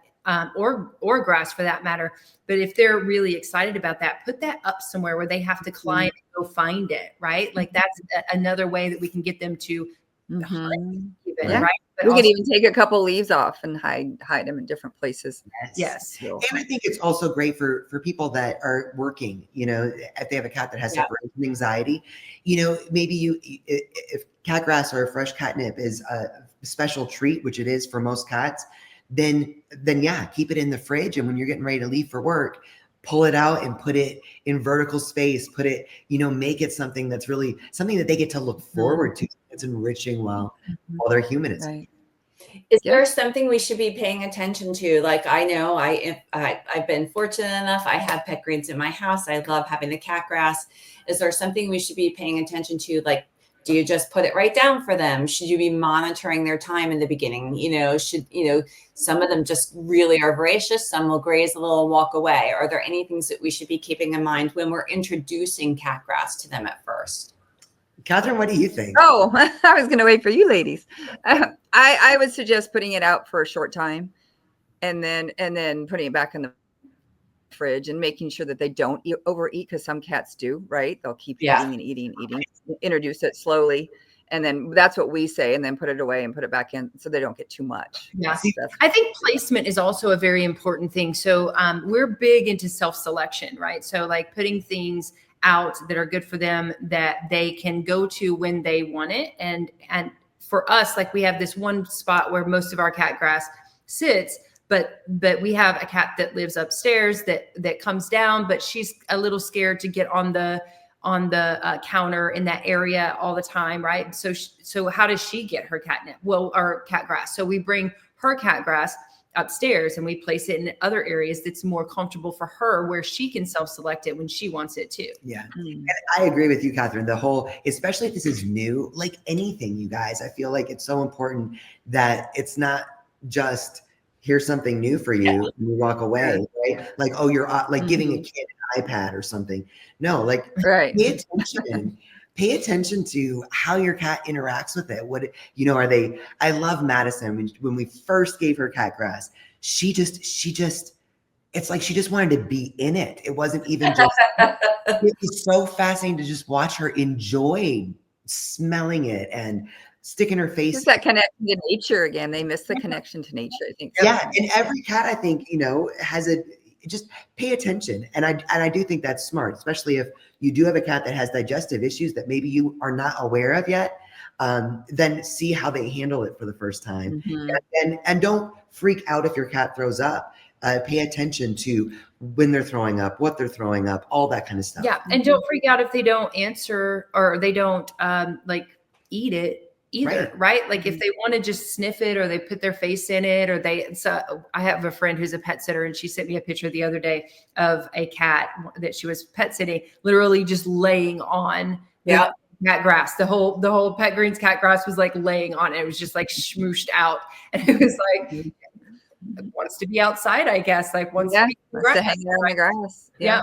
[SPEAKER 3] or grass for that matter. But if they're really excited about that, put that up somewhere where they have to climb and go find it, right? Like that's another way that we can get them to hunt even, right? But
[SPEAKER 2] We
[SPEAKER 3] also,
[SPEAKER 2] could even take a couple leaves off and hide them in different places.
[SPEAKER 3] yes.
[SPEAKER 4] And I think it's also great for people that are working, if they have a cat that has separation anxiety, maybe if cat grass or fresh catnip is a special treat, which it is for most cats, then keep it in the fridge. And when you're getting ready to leave for work, pull it out and put it in vertical space, put it, make it something that's really something that they get to look forward to. It's enriching while they're human.
[SPEAKER 2] Right.
[SPEAKER 1] Is there something we should be paying attention to? Like, I know I've been fortunate enough. I have pet greens in my house. I love having the cat grass. Is there something we should be paying attention to? Like, do you just put it right down for them? Should you be monitoring their time in the beginning? Some of them just really are voracious. Some will graze a little and walk away. Are there any things that we should be keeping in mind when we're introducing cat grass to them at first?
[SPEAKER 4] Catherine, what do you think?
[SPEAKER 2] Oh, I was going to wait for you ladies. I would suggest putting it out for a short time and then putting it back in the fridge and making sure that they don't overeat, because some cats do, right? They'll keep eating and eating. Introduce it slowly. And then that's what we say, and then put it away and put it back in so they don't get too much.
[SPEAKER 3] Yeah. I think placement is also a very important thing. So we're big into self-selection, right? So like putting things out that are good for them that they can go to when they want it. And for us, like we have this one spot where most of our cat grass sits, but we have a cat that lives upstairs that comes down, but she's a little scared to get on the counter in that area all the time, right? So how does she get her catnip? Well, our cat grass. So we bring her cat grass upstairs and we place it in other areas that's more comfortable for her, where she can self-select it when she wants it too.
[SPEAKER 4] Yeah. And I agree with you, Catherine. Especially if this is new, like anything, you guys, I feel like it's so important that it's not just here's something new for you and you walk away, right? Like, oh, you're like giving a kid an iPad or something. No, like pay attention to how your cat interacts with it. What, I love Madison. When we first gave her cat grass, she just, it's like she just wanted to be in it. It wasn't even just, it was so fascinating to just watch her enjoy smelling it and sticking her face.
[SPEAKER 2] It's that connection to nature again. They miss the connection to nature, I think.
[SPEAKER 4] Yeah. And every cat, I think, has just pay attention. And I do think that's smart, especially if you do have a cat that has digestive issues that maybe you are not aware of yet. Then see how they handle it for the first time. And don't freak out if your cat throws up. Pay attention to when they're throwing up, what they're throwing up, all that kind of stuff.
[SPEAKER 3] Yeah. And don't freak out if they don't answer or they don't eat it either, right? Like if they want to just sniff it, or they put their face in it, or so I have a friend who's a pet sitter, and she sent me a picture the other day of a cat that she was pet sitting, literally just laying on the cat grass. The whole Pet Greens cat grass was like laying on it. It was just like smooshed out. And it was like, it wants to be outside, I guess. Like wants to
[SPEAKER 2] hang out on the grass.
[SPEAKER 3] Yeah.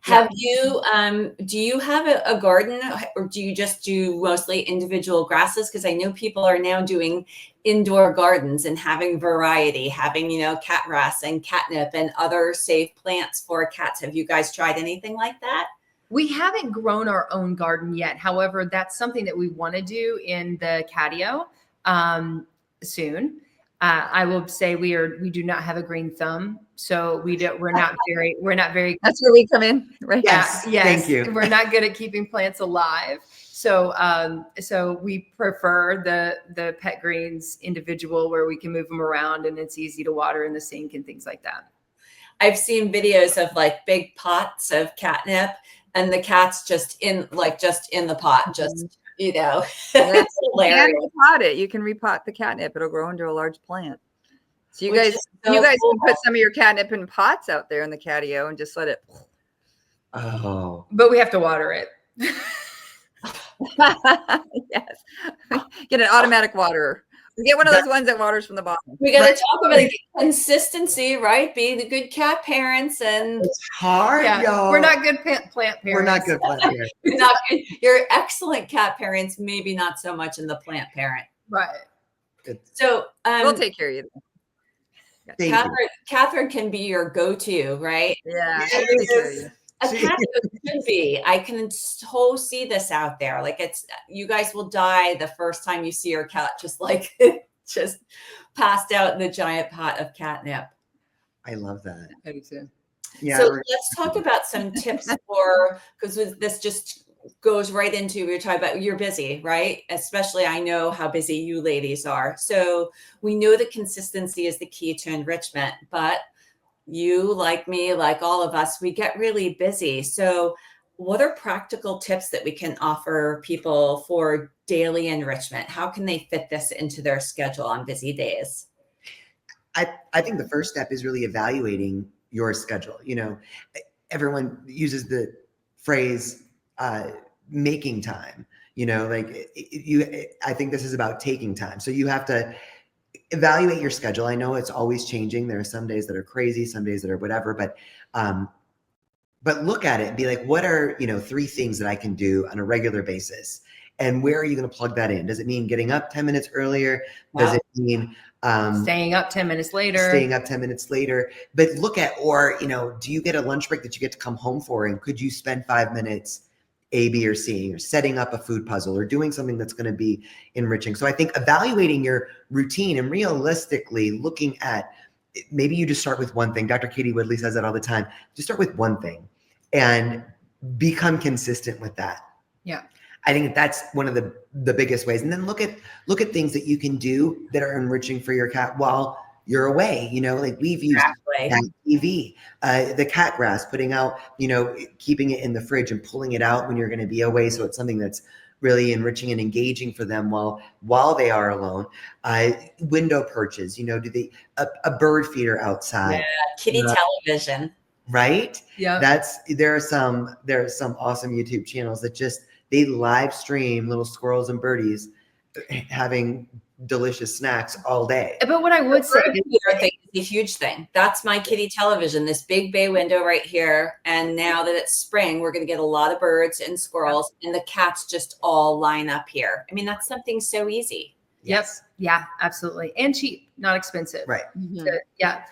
[SPEAKER 1] Have you, do you have a garden, or do you just do mostly individual grasses? Because I know people are now doing indoor gardens and having variety, having, cat grass and catnip and other safe plants for cats. Have you guys tried anything like that?
[SPEAKER 3] We haven't grown our own garden yet. However, that's something that we want to do in the catio soon. I will say we do not have a green thumb, so we're not very.
[SPEAKER 2] That's where we come in, right?
[SPEAKER 3] Yes.
[SPEAKER 4] Thank you.
[SPEAKER 3] We're not good at keeping plants alive, so we prefer the Pet Greens individual, where we can move them around and it's easy to water in the sink and things like that.
[SPEAKER 1] I've seen videos of like big pots of catnip, and the cat's just in the pot, just. It's hilarious.
[SPEAKER 2] You can repot it. You can repot the catnip. It'll grow into a large plant. So you guys
[SPEAKER 1] cool.
[SPEAKER 2] Can put some of your catnip in pots out there in the catio and just let it.
[SPEAKER 4] Oh,
[SPEAKER 3] but we have to water it.
[SPEAKER 2] Yes. Get an automatic waterer. Get one of those ones that waters from the bottom.
[SPEAKER 1] We got to talk about consistency, right? Being the good cat parents, and
[SPEAKER 4] it's hard, y'all.
[SPEAKER 3] We're not good plant parents.
[SPEAKER 4] We're not good plant parents.
[SPEAKER 1] You're excellent cat parents, maybe not so much in the plant parent.
[SPEAKER 3] Right.
[SPEAKER 4] Good.
[SPEAKER 1] So
[SPEAKER 2] we'll take care of you.
[SPEAKER 1] Catherine can be your go-to, right?
[SPEAKER 2] Yeah.
[SPEAKER 1] A cat should be. I can so see this out there. Like you guys will die the first time you see your cat just passed out in the giant pot of catnip.
[SPEAKER 4] I love that.
[SPEAKER 3] I do too.
[SPEAKER 4] Yeah.
[SPEAKER 1] So let's talk about some tips because this just goes right into, we were talking about, you're busy, right? Especially I know how busy you ladies are. So we know that consistency is the key to enrichment, but you, like me, like all of us, we get really busy. So what are practical tips that we can offer people for daily enrichment? How can they fit this into their schedule on busy days?
[SPEAKER 4] I think the first step is really evaluating your schedule. Everyone uses the phrase making time, I think this is about taking time. So you have to evaluate your schedule. I know it's always changing. There are some days that are crazy, some days that are whatever, but look at it and be like, what are, 3 things that I can do on a regular basis? And where are you going to plug that in? Does it mean getting up 10 minutes earlier? Does it mean
[SPEAKER 3] staying up 10 minutes later?
[SPEAKER 4] But look at, or, do you get a lunch break that you get to come home for? And could you spend 5 minutes A, B, or C, or setting up a food puzzle, or doing something that's going to be enriching? So I think evaluating your routine and realistically looking at, maybe you just start with one thing. Dr. Katie Woodley says that all the time. Just start with one thing and become consistent with that.
[SPEAKER 3] Yeah.
[SPEAKER 4] I think that's one of the biggest ways. And then look at things that you can do that are enriching for your cat while you're away. Like we've used cat TV, the cat grass, putting out, keeping it in the fridge and pulling it out when you're going to be away. So it's something that's really enriching and engaging for them while they are alone. Window perches, do a bird feeder outside?
[SPEAKER 1] Yeah, kitty television.
[SPEAKER 4] Right?
[SPEAKER 3] Yeah.
[SPEAKER 4] There are some awesome YouTube channels that they live stream little squirrels and birdies having delicious snacks all day.
[SPEAKER 3] But what I would say
[SPEAKER 1] is a huge thing. That's my kitty television, this big bay window right here. And now that it's spring, we're going to get a lot of birds and squirrels, and the cats just all line up here. I mean, that's something so easy.
[SPEAKER 3] Yes. Yeah, absolutely. And cheap, not expensive.
[SPEAKER 4] Right.
[SPEAKER 3] Mm-hmm. So, yeah.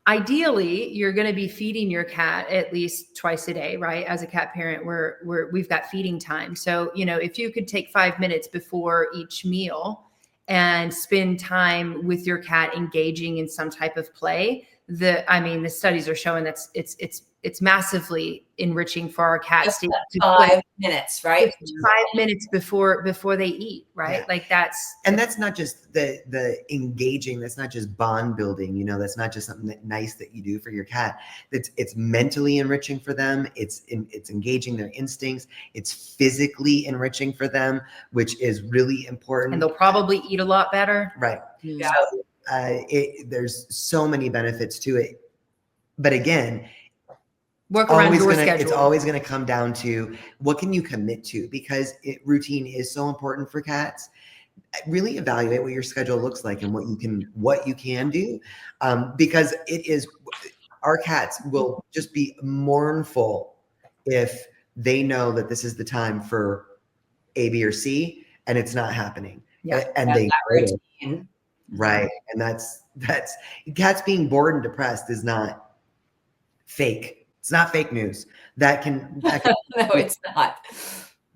[SPEAKER 3] Ideally, you're going to be feeding your cat at least twice a day, right? As a cat parent, we've got feeding time. So, if you could take 5 minutes before each meal and spend time with your cat engaging in some type of play, the studies are showing that it's it's massively enriching for our cats
[SPEAKER 1] Just
[SPEAKER 3] to
[SPEAKER 1] 5 minutes, right?
[SPEAKER 3] just 5 minutes before they eat, right?
[SPEAKER 4] Yeah.
[SPEAKER 3] Like that's
[SPEAKER 4] not just the engaging, that's not just bond building, you know, that's not just something nice that you do for your cat. It's mentally enriching for them. It's engaging their instincts. It's physically enriching for them, which is really important.
[SPEAKER 3] and they'll probably eat a lot better.
[SPEAKER 4] Right.
[SPEAKER 1] Yeah.
[SPEAKER 4] So, there's so many benefits to it. But again,
[SPEAKER 3] Work around your schedule.
[SPEAKER 4] it's always going to come down to what can you commit to, because routine is so important for cats. Really evaluate what your schedule looks like and what you can do, because our cats will just be mournful if they know that this is the time for A, B, or C, and it's not happening.
[SPEAKER 3] Yeah.
[SPEAKER 4] And they
[SPEAKER 1] that routine.
[SPEAKER 4] right, and that's cats being bored and depressed is not fake. It's not fake news. That can
[SPEAKER 1] No, it's not.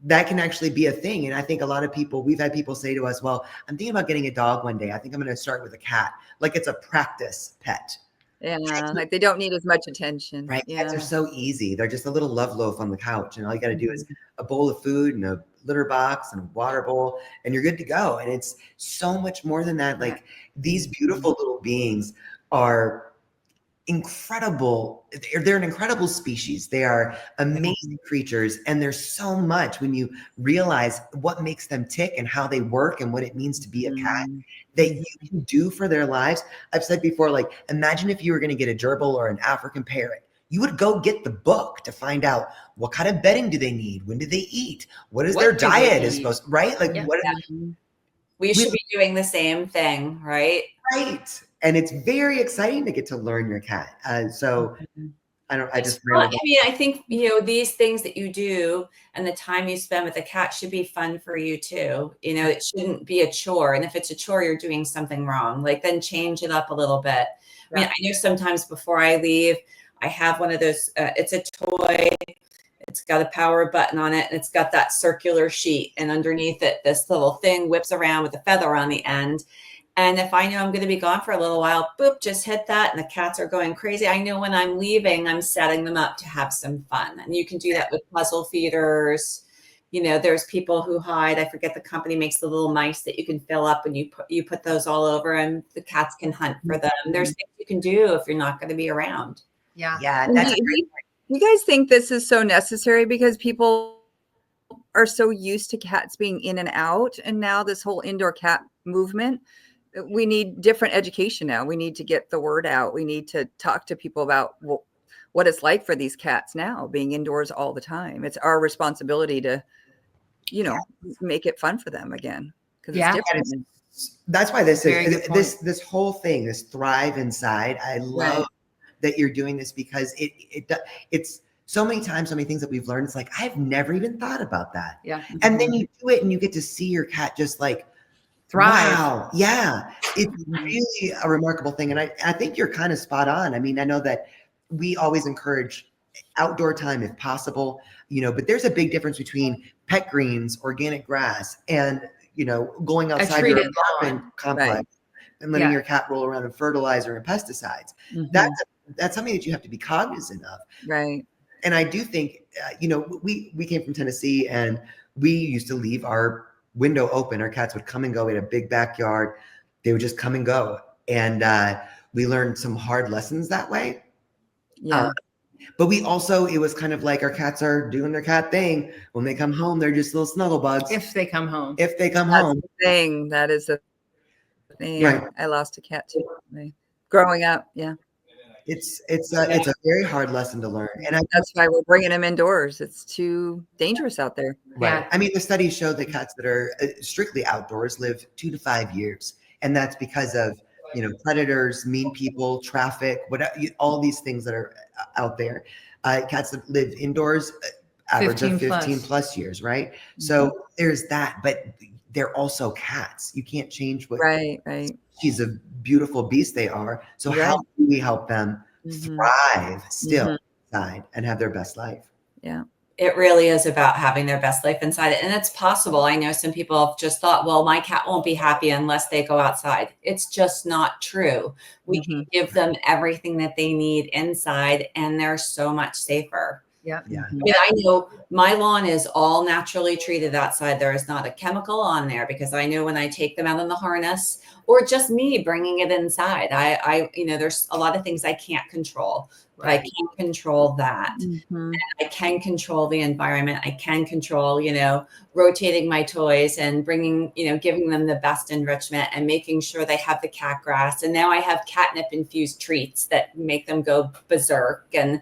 [SPEAKER 4] that can actually be a thing. And I think a lot of people, we've had people say to us, well, I'm thinking about getting a dog one day. I think I'm going to start with a cat. Like it's a practice pet.
[SPEAKER 2] Yeah, like they don't need as much attention.
[SPEAKER 4] Right.
[SPEAKER 2] Yeah.
[SPEAKER 4] Cats are so easy. They're just a little love loaf on the couch. And all you got to do is a bowl of food and a litter box and a water bowl, and you're good to go. And it's so much more than that. Like these beautiful little beings are incredible. They're an incredible species. They are amazing creatures. And there's so much when you realize what makes them tick and how they work and what it means to be a cat that you can do for their lives. I've said before, like, imagine if you were going to get a gerbil or an African parrot. You would go get the book to find out what kind of bedding do they need? When do they eat? What is their diet is supposed to, right? Like what?
[SPEAKER 1] We should be doing the same thing, right?
[SPEAKER 4] Right. And it's very exciting to get to learn your cat. So I just
[SPEAKER 1] Well, I mean, I think, you know, these things that you do and the time you spend with the cat should be fun for you too. You know, it shouldn't be a chore. And if it's a chore, you're doing something wrong. Like then change it up a little bit. I mean, I know sometimes before I leave, I have one of those, it's a toy. It's got a power button on it and it's got that circular sheet. And underneath it, this little thing whips around with a feather on the end. And if I know I'm going to be gone for a little while, boop, just hit that. And the cats are going crazy. I know when I'm leaving, I'm setting them up to have some fun. And you can do that with puzzle feeders. You know, there's people who hide. I forget the company makes the little mice that you can fill up and you put those all over and the cats can hunt for them. There's things you can do if you're not going to be around.
[SPEAKER 3] Yeah.
[SPEAKER 4] Yeah.
[SPEAKER 2] And
[SPEAKER 4] That's
[SPEAKER 2] you guys think this is so necessary because people are so used to cats being in and out, and now this whole indoor cat movement, we need different education now. We need to get the word out. We need to talk to people about what it's like for these cats now being indoors all the time. It's our responsibility to, you know, make it fun for them again. Because it's different.
[SPEAKER 4] That's why this whole thing, this Thrive Inside. I love that you're doing this because it's so many times, so many things that we've learned. It's like, I've never even thought about that.
[SPEAKER 3] Yeah.
[SPEAKER 4] And then you do it and you get to see your cat just like
[SPEAKER 3] thrive.
[SPEAKER 4] Wow. Yeah. It's really a remarkable thing. And I think you're kind of spot on. I mean, I know that we always encourage outdoor time if possible, you know, but there's a big difference between pet greens, organic grass, and, you know, going outside your apartment complex and letting your cat roll around in fertilizer and pesticides. That's something that you have to be cognizant of.
[SPEAKER 2] Right.
[SPEAKER 4] And I do think, you know, we came from Tennessee and we used to leave our window open. Our cats would come and go. We had a big backyard. They would just come and go. And we learned some hard lessons that way.
[SPEAKER 2] Yeah.
[SPEAKER 4] But we also, it was kind of like our cats are doing their cat thing. When they come home, they're just little snuggle bugs.
[SPEAKER 3] If they come home.
[SPEAKER 4] If they come
[SPEAKER 2] That's
[SPEAKER 4] home.
[SPEAKER 2] the thing. That is the thing.
[SPEAKER 4] Right.
[SPEAKER 2] I lost a cat too. Growing up. Yeah.
[SPEAKER 4] It's a very hard lesson to learn. And
[SPEAKER 2] that's why we're bringing them indoors. It's too dangerous out there.
[SPEAKER 4] Right. I mean, the studies show that cats that are strictly outdoors live 2 to 5 years. And that's because of, you know, predators, mean people, traffic, whatever, all these things that are out there. Cats that live indoors, average of 15 plus years, right? So there's that, but they're also cats. You can't change what she's a beautiful beast they are. So how do we help them thrive still inside and have their best life?
[SPEAKER 2] Yeah.
[SPEAKER 1] It really is about having their best life inside it. And it's possible. I know some people have just thought, well, my cat won't be happy unless they go outside. It's just not true. We can give them everything that they need inside, and they're so much safer.
[SPEAKER 3] Yeah.
[SPEAKER 4] Yeah.
[SPEAKER 1] I mean, I know my lawn is all naturally treated outside. There is not a chemical on there, because I know when I take them out in the harness, or just me bringing it inside, there's a lot of things I can't control, but I can control that. I can control the environment. I can control, rotating my toys and bringing, giving them the best enrichment and making sure they have the cat grass. And now I have catnip infused treats that make them go berserk. And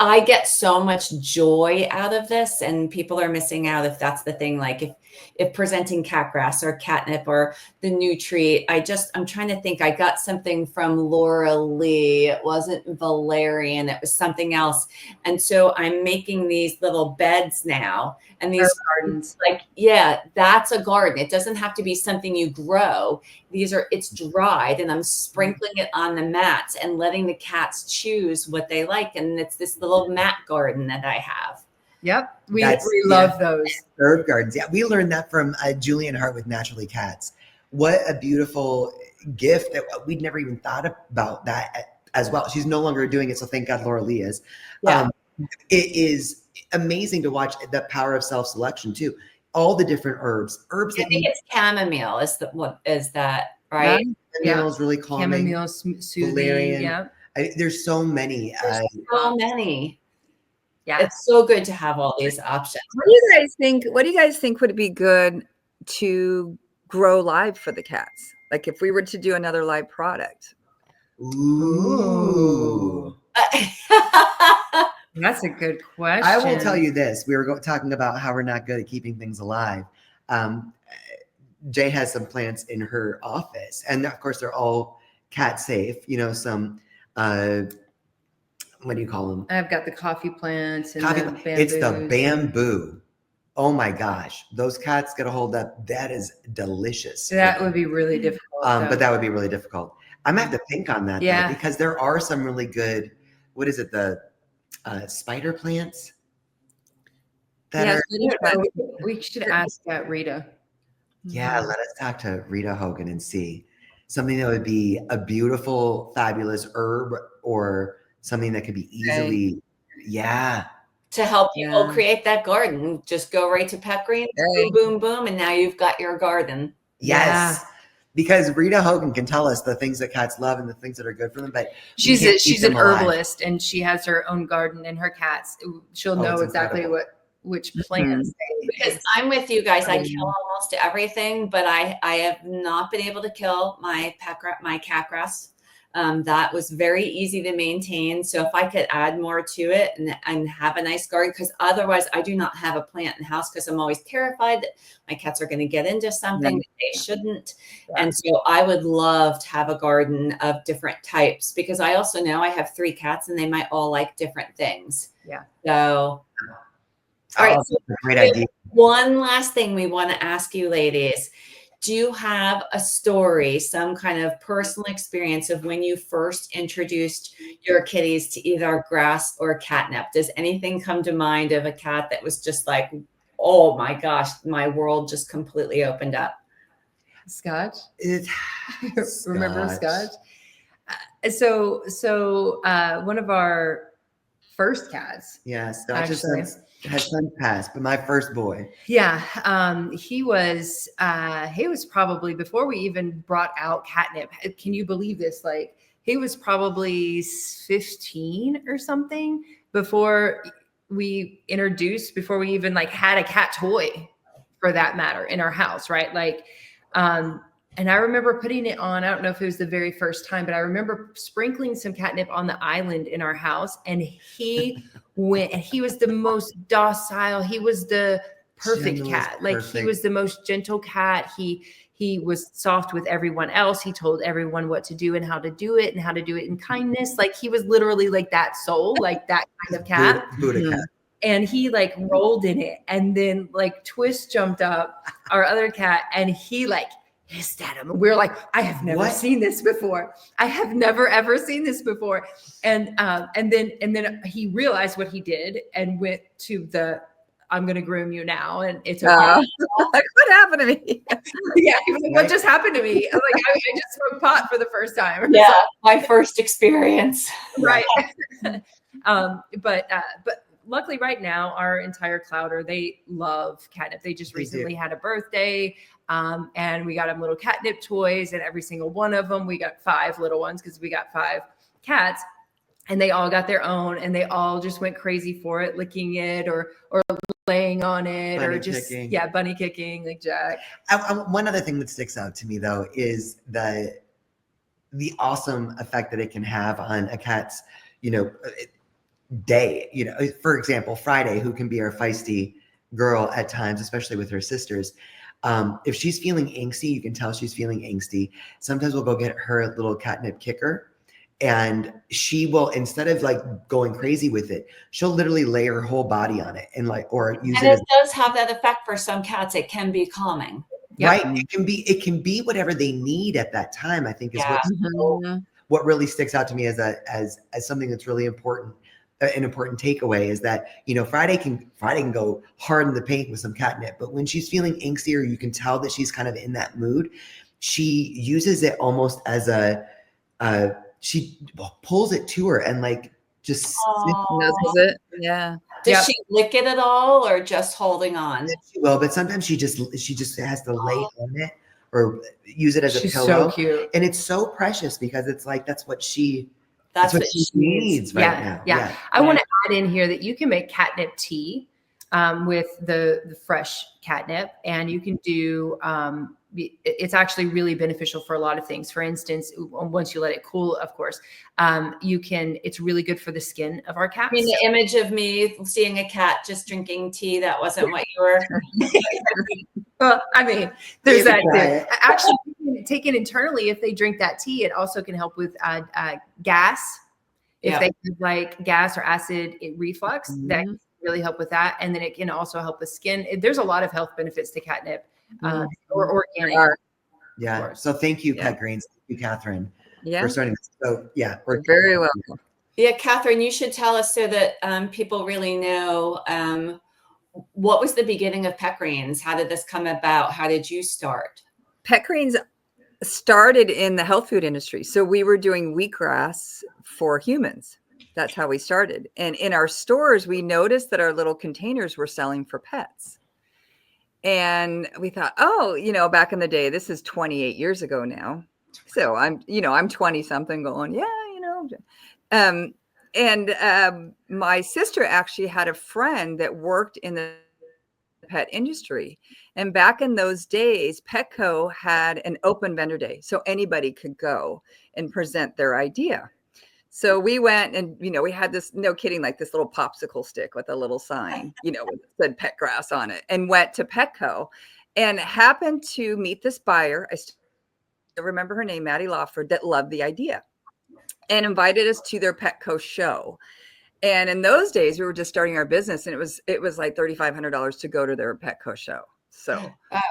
[SPEAKER 1] I get so much joy out of this, and people are missing out if that's the thing. Like if presenting cat grass or catnip or the new treat, I'm trying to think. I got something from Laura Lee. It wasn't valerian. It was something else. And so I'm making these little beds now, and these
[SPEAKER 3] gardens.
[SPEAKER 1] Like, yeah, that's a garden. It doesn't have to be something you grow. It's dried, and I'm sprinkling it on the mats and letting the cats choose what they like. And it's this little mat garden that I have.
[SPEAKER 3] Yep. We love those.
[SPEAKER 4] Herb gardens. Yeah. We learned that from Julian Hart with Naturally Cats. What a beautiful gift that we'd never even thought about that as well. She's no longer doing it. So thank God Laura Lee is.
[SPEAKER 1] Yeah.
[SPEAKER 4] It is amazing to watch the power of self-selection too. All the different herbs.
[SPEAKER 1] I think it's chamomile what is that, right?
[SPEAKER 4] Chamomile is really calming.
[SPEAKER 3] Chamomile, soothing.
[SPEAKER 4] Valerian.
[SPEAKER 3] Yeah.
[SPEAKER 4] There's so many.
[SPEAKER 1] So many.
[SPEAKER 3] Yeah.
[SPEAKER 1] It's so good to have all these options.
[SPEAKER 2] What do you guys think would be good to grow live for the cats? Like if we were to do another live product.
[SPEAKER 4] Ooh.
[SPEAKER 3] That's a good question.
[SPEAKER 4] I will tell you this. We were talking about how we're not good at keeping things alive. Jae has some plants in her office, and of course they're all cat safe. Some, what do you call them?
[SPEAKER 3] I've got the coffee plants and the bamboo.
[SPEAKER 4] It's the bamboo. Oh my gosh. Those cats get a hold of that is delicious.
[SPEAKER 3] That would be really difficult.
[SPEAKER 4] But that would be really difficult. I'm gonna have to think on that though, because there are some really good, what is it? The spider plants
[SPEAKER 3] we should ask Rita.
[SPEAKER 4] Yeah, let us talk to Rita Hogan and see something that would be a beautiful, fabulous herb, or something that could be easily,
[SPEAKER 1] to help people create that garden. Just go right to Pet Greens, boom, boom, boom, and now you've got your garden.
[SPEAKER 4] Yes. Because Rita Hogan can tell us the things that cats love and the things that are good for them, but
[SPEAKER 3] she's an herbalist, and she has her own garden and her cats. She'll know exactly which plants.
[SPEAKER 1] Because I'm with you guys. I kill almost everything, but I have not been able to kill my cat grass. That was very easy to maintain. So if I could add more to it and have a nice garden, because otherwise I do not have a plant in the house, because I'm always terrified that my cats are going to get into something that they shouldn't. And so I would love to have a garden of different types, because I also know I have 3 cats and they might all like different things.
[SPEAKER 3] Yeah.
[SPEAKER 1] So, all right. So
[SPEAKER 4] great idea.
[SPEAKER 1] One last thing we want to ask you, ladies. Do you have a story, some kind of personal experience of when you first introduced your kitties to either grass or catnip? Does anything come to mind of a cat that was just like, oh my gosh, my world just completely opened up?
[SPEAKER 3] Scotch?
[SPEAKER 2] Remember Scotch?
[SPEAKER 3] So one of our first cats.
[SPEAKER 4] Yeah, Scotch has since passed, but my first boy.
[SPEAKER 3] Yeah, he was probably, before we even brought out catnip. Can you believe this? Like, he was probably 15 or something before we even like had a cat toy, for that matter, in our house, right? Like, and I remember putting it on. I don't know if it was the very first time, but I remember sprinkling some catnip on the island in our house, and he went, and he was the most docile. He was the perfect cat. Like, he was the most gentle cat. He was soft with everyone else. He told everyone what to do and how to do it, and how to do it in kindness. Like, he was literally like that soul, like that kind of cat.
[SPEAKER 4] Buddha cat.
[SPEAKER 3] And he like rolled in it, and then like Twist jumped up, our other cat, and he hissed at him. And we were like, I have never
[SPEAKER 4] What?
[SPEAKER 3] seen this before. I have never, ever seen this before. And then he realized what he did and went to the, I'm going to groom you now. And it's okay.
[SPEAKER 2] Like, what happened to me?
[SPEAKER 3] Yeah. He was like, what just happened to me? I was like, I just smoked pot for the first time.
[SPEAKER 1] Yeah, my first experience.
[SPEAKER 3] Right. But luckily right now, our entire clouder, they love catnip. They just recently had a birthday. And we got them little catnip toys, and every single one of them, we got 5 little ones because we got 5 cats, and they all got their own, and they all just went crazy for it, licking it or laying on it,
[SPEAKER 4] Bunny
[SPEAKER 3] or just
[SPEAKER 4] kicking.
[SPEAKER 3] bunny kicking like Jack.
[SPEAKER 4] One other thing that sticks out to me though is the awesome effect that it can have on a cat's, day. For example, Friday, who can be our feisty girl at times, especially with her sisters. If she's feeling angsty, you can tell she's feeling angsty. Sometimes we'll go get her little catnip kicker, and she will, instead of like going crazy with it, she'll literally lay her whole body on it and or use
[SPEAKER 1] And
[SPEAKER 4] it
[SPEAKER 1] it does have that effect for some cats. It can be calming.
[SPEAKER 4] right. It can be whatever they need at that time, I think is what really sticks out to me as something that's really important. An important takeaway is that, Friday can go hard in the paint with some catnip, but when she's feeling angsty, or you can tell that she's kind of in that mood, she uses it almost as she pulls it to her and like just
[SPEAKER 2] Nuzzles it. Yeah.
[SPEAKER 1] Does she lick it at all, or just holding on?
[SPEAKER 4] She will, but sometimes she just has to lay on it or use it as a pillow.
[SPEAKER 3] So cute.
[SPEAKER 4] And it's so precious because it's like that's what she
[SPEAKER 1] That's what she
[SPEAKER 4] needs right now.
[SPEAKER 3] Yeah. I want to add in here that you can make catnip tea with the fresh catnip, and you can do it's actually really beneficial for a lot of things. For instance, once you let it cool, of course, it's really good for the skin of our cats.
[SPEAKER 1] I mean, the image of me seeing a cat just drinking tea, that wasn't what you were.
[SPEAKER 3] Well, I mean, there's that too. Actually, taken internally, if they drink that tea, it also can help with gas. If they have like gas or acid reflux, that can really help with that. And then it can also help with skin. There's a lot of health benefits to catnip or organic.
[SPEAKER 4] Yeah. So thank you, Pet Greens. Thank you, Catherine, for starting this. So
[SPEAKER 2] we're very welcome.
[SPEAKER 1] Yeah, Catherine, you should tell us so that people really know what was the beginning of Pet Greens? How did this come about? How did you start?
[SPEAKER 2] Pet Greens started in the health food industry. So we were doing wheatgrass for humans. That's how we started. And in our stores, we noticed that our little containers were selling for pets. And we thought, back in the day, this is 28 years ago now. So I'm 20 something going, my sister actually had a friend that worked in the pet industry. And back in those days, Petco had an open vendor day. So anybody could go and present their idea. So we went and, we had this, no kidding, like this little popsicle stick with a little sign, that said pet grass on it, and went to Petco and happened to meet this buyer. I still remember her name, Maddie Lawford, that loved the idea and invited us to their Petco show. And in those days, we were just starting our business, and it was like $3,500 to go to their Petco show. So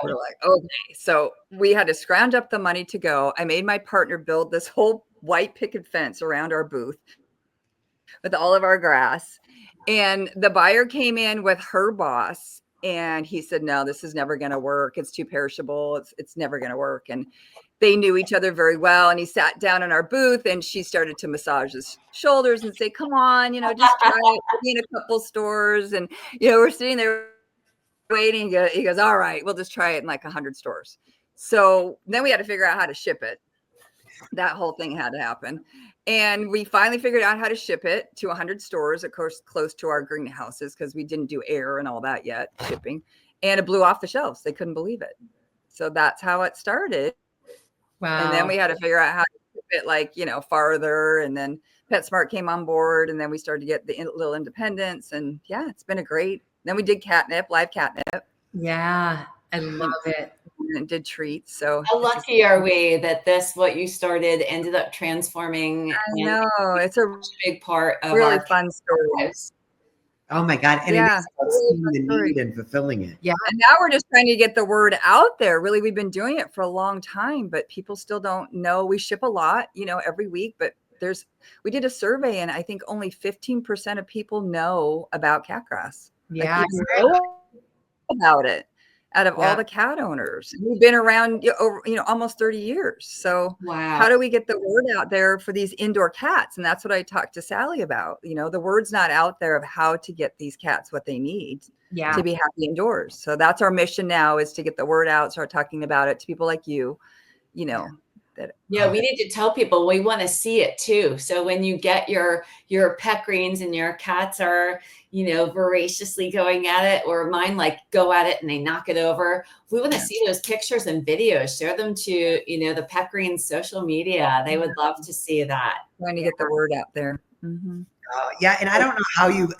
[SPEAKER 2] we're like, okay. So we had to scrounge up the money to go. I made my partner build this whole white picket fence around our booth with all of our grass. And the buyer came in with her boss, and he said, no, this is never going to work. It's too perishable. It's never going to work. And they knew each other very well. And he sat down in our booth, and she started to massage his shoulders and say, come on, just try it. We'll be in a couple stores. And, we're sitting there waiting. He goes, all right, we'll just try it in like 100 stores. So then we had to figure out how to ship it. That whole thing had to happen. And we finally figured out how to ship it to 100 stores, of course, close to our greenhouses, because we didn't do air and all that yet, shipping. And it blew off the shelves. They couldn't believe it. So that's how it started.
[SPEAKER 3] Wow.
[SPEAKER 2] And then we had to figure out how to ship it farther. And then PetSmart came on board, and then we started to get the little independents. And it's been a great. Then we did catnip, live catnip.
[SPEAKER 3] Yeah, I love it.
[SPEAKER 2] And did treats. So
[SPEAKER 1] how lucky are we that what you started ended up transforming?
[SPEAKER 2] I know it's a
[SPEAKER 1] big part of
[SPEAKER 2] really
[SPEAKER 1] our
[SPEAKER 2] fun story.
[SPEAKER 1] lives.
[SPEAKER 4] Oh my God. And
[SPEAKER 2] Yeah.
[SPEAKER 4] it is about seeing the need and fulfilling it.
[SPEAKER 3] Yeah.
[SPEAKER 2] And now we're just trying to get the word out there. Really, we've been doing it for a long time, but people still don't know. We ship a lot, every week, but we did a survey and I think only 15% of people know about catgrass.
[SPEAKER 3] Yeah.
[SPEAKER 2] Like, even know about it out of all the cat owners. We've been around over, almost 30 years. So
[SPEAKER 1] Wow.
[SPEAKER 2] how do we get the word out there for these indoor cats? And that's what I talked to Sally about. The word's not out there of how to get these cats what they need to be happy indoors. So that's our mission now, is to get the word out, start talking about it to people like you,
[SPEAKER 1] Yeah, we need to tell people we want to see it too. So when you get your pet greens and your cats are, voraciously going at it, or mine like go at it and they knock it over, we want to see those pictures and videos. Share them to, the pet greens social media. They would love to see that.
[SPEAKER 2] Trying to get the word out there. Mm-hmm.
[SPEAKER 4] Yeah, and I don't know how you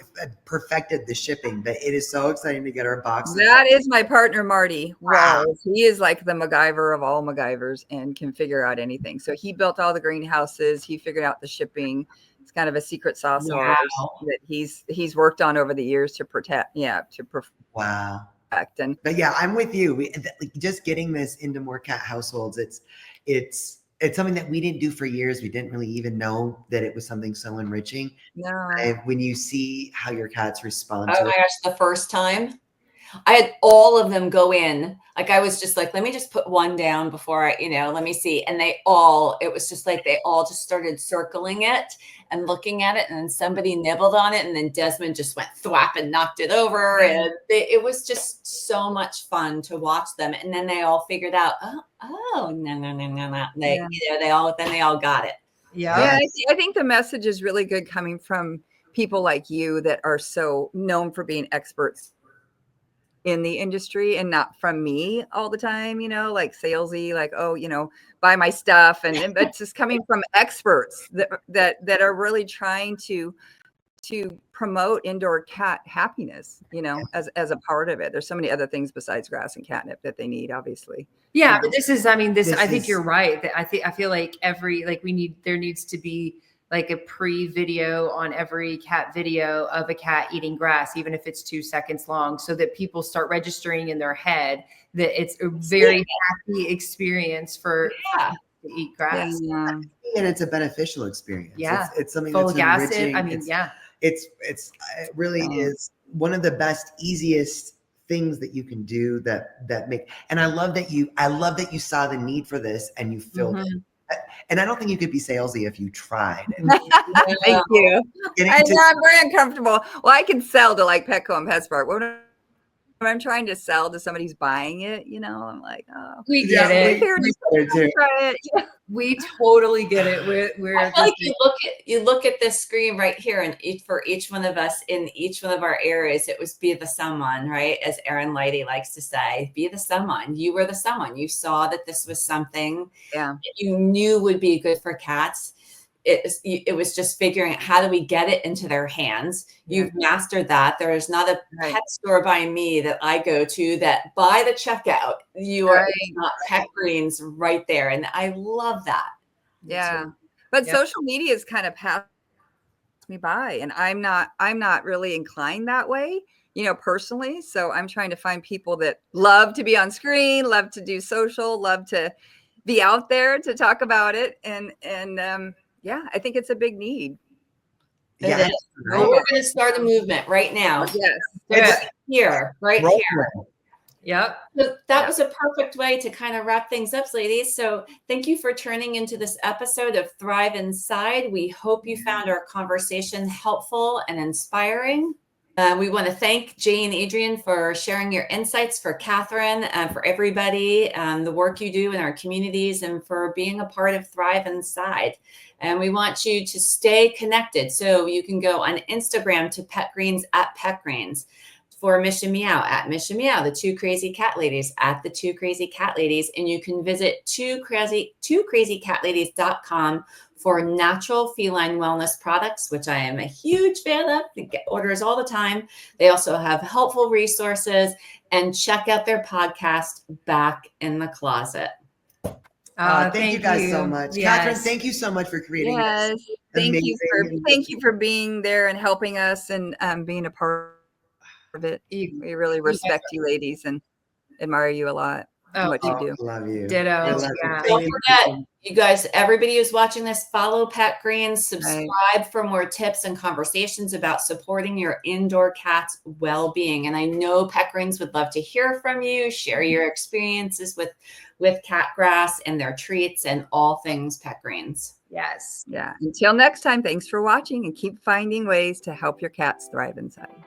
[SPEAKER 4] perfected the shipping, but it is so exciting to get our boxes.
[SPEAKER 2] That is my partner, Marty.
[SPEAKER 4] Wow.
[SPEAKER 2] He is like the MacGyver of all MacGyvers and can figure out anything. So he built all the greenhouses. He figured out the shipping. It's kind of a secret sauce of ours that he's worked on over the years to protect. Yeah, to perfect.
[SPEAKER 4] Wow.
[SPEAKER 2] But
[SPEAKER 4] yeah, I'm with you. Just getting this into more cat households. It's something that we didn't do for years. We didn't really even know that it was something so enriching.
[SPEAKER 2] No.
[SPEAKER 4] When you see how your cats respond
[SPEAKER 1] to it. Oh my gosh, the first time I had all of them go in. Like I was just like, let me just put one down before let me see. And it was just like, they all just started circling it and looking at it. And then somebody nibbled on it. And then Desmond just went thwap and knocked it over. And it was just so much fun to watch them. And then they all figured out, no. They all got it.
[SPEAKER 2] Yeah. I think the message is really good coming from people like you that are so known for being experts in the industry, and not from me all the time, like salesy, like, buy my stuff. But just coming from experts that are really trying to promote indoor cat happiness, as a part of it. There's so many other things besides grass and catnip that they need, obviously.
[SPEAKER 3] Yeah. But I think you're right. I feel like there needs to be like a pre-video on every cat video of a cat eating grass, even if it's 2 seconds long, so that people start registering in their head that it's a very happy experience to eat grass.
[SPEAKER 4] Yeah. And it's a beneficial experience.
[SPEAKER 3] Yeah.
[SPEAKER 4] It's something
[SPEAKER 3] full
[SPEAKER 4] that's
[SPEAKER 3] of
[SPEAKER 4] enriching.
[SPEAKER 3] acid.
[SPEAKER 4] It really is one of the best, easiest things that you can do that make, and I love that you saw the need for this and you filled it. And I don't think you could be salesy if you tried.
[SPEAKER 2] Thank you. I'm very uncomfortable. Well, I can sell to like Petco and PetSmart. When I'm trying to sell to somebody who's buying it, I'm like, oh,
[SPEAKER 3] we get it. We totally get it.
[SPEAKER 1] I feel like you look at this screen right here, and for each one of us in each one of our areas, it was be the someone, right? As Erin Leidy likes to say, be the someone. You were the someone. You saw that this was something that you knew would be good for cats. It was just figuring out, how do we get it into their hands? You've mastered that. There is not a pet store by me that I go to that by the checkout, you are not pet greens right there. And I love that.
[SPEAKER 2] Yeah. But social media has kind of passed me by, and I'm not really inclined that way, personally. So I'm trying to find people that love to be on screen, love to do social, love to be out there to talk about it. And I think it's a big need.
[SPEAKER 1] Yeah. We're going to start a movement right now.
[SPEAKER 2] Yes.
[SPEAKER 1] Right here.
[SPEAKER 3] Yep.
[SPEAKER 1] So that was a perfect way to kind of wrap things up, ladies. So thank you for tuning into this episode of Thrive Inside. We hope you found our conversation helpful and inspiring. We want to thank Jae and Adrienne for sharing your insights, for Catherine, for everybody, the work you do in our communities, and for being a part of Thrive Inside. And we want you to stay connected. So you can go on Instagram to Pet Greens at Pet Greens, for Mission Meow at Mission Meow, the Two Crazy Cat Ladies at the Two Crazy Cat Ladies. And you can visit twocrazycatladies.com for natural feline wellness products, which I am a huge fan of. They get orders all the time. They also have helpful resources, and check out their podcast, Back in the Closet.
[SPEAKER 4] Thank you guys so much. Catherine,
[SPEAKER 3] Yes.
[SPEAKER 4] thank you so much for creating
[SPEAKER 2] Yes.
[SPEAKER 4] this.
[SPEAKER 2] Thank you
[SPEAKER 4] Amazing.
[SPEAKER 2] for being there and helping us and being a part of it. We really respect you ladies and admire you a lot and what you do.
[SPEAKER 4] Love you.
[SPEAKER 3] Ditto.
[SPEAKER 4] I love you.
[SPEAKER 3] Yeah.
[SPEAKER 1] Don't forget, you guys, everybody who's watching this, follow Pet Greens, subscribe for more tips and conversations about supporting your indoor cat's well-being. And I know Pet Greens would love to hear from you, share your experiences with cat grass and their treats and all things Pet Greens.
[SPEAKER 3] Yes.
[SPEAKER 2] Yeah. Until next time, thanks for watching and keep finding ways to help your cats thrive inside.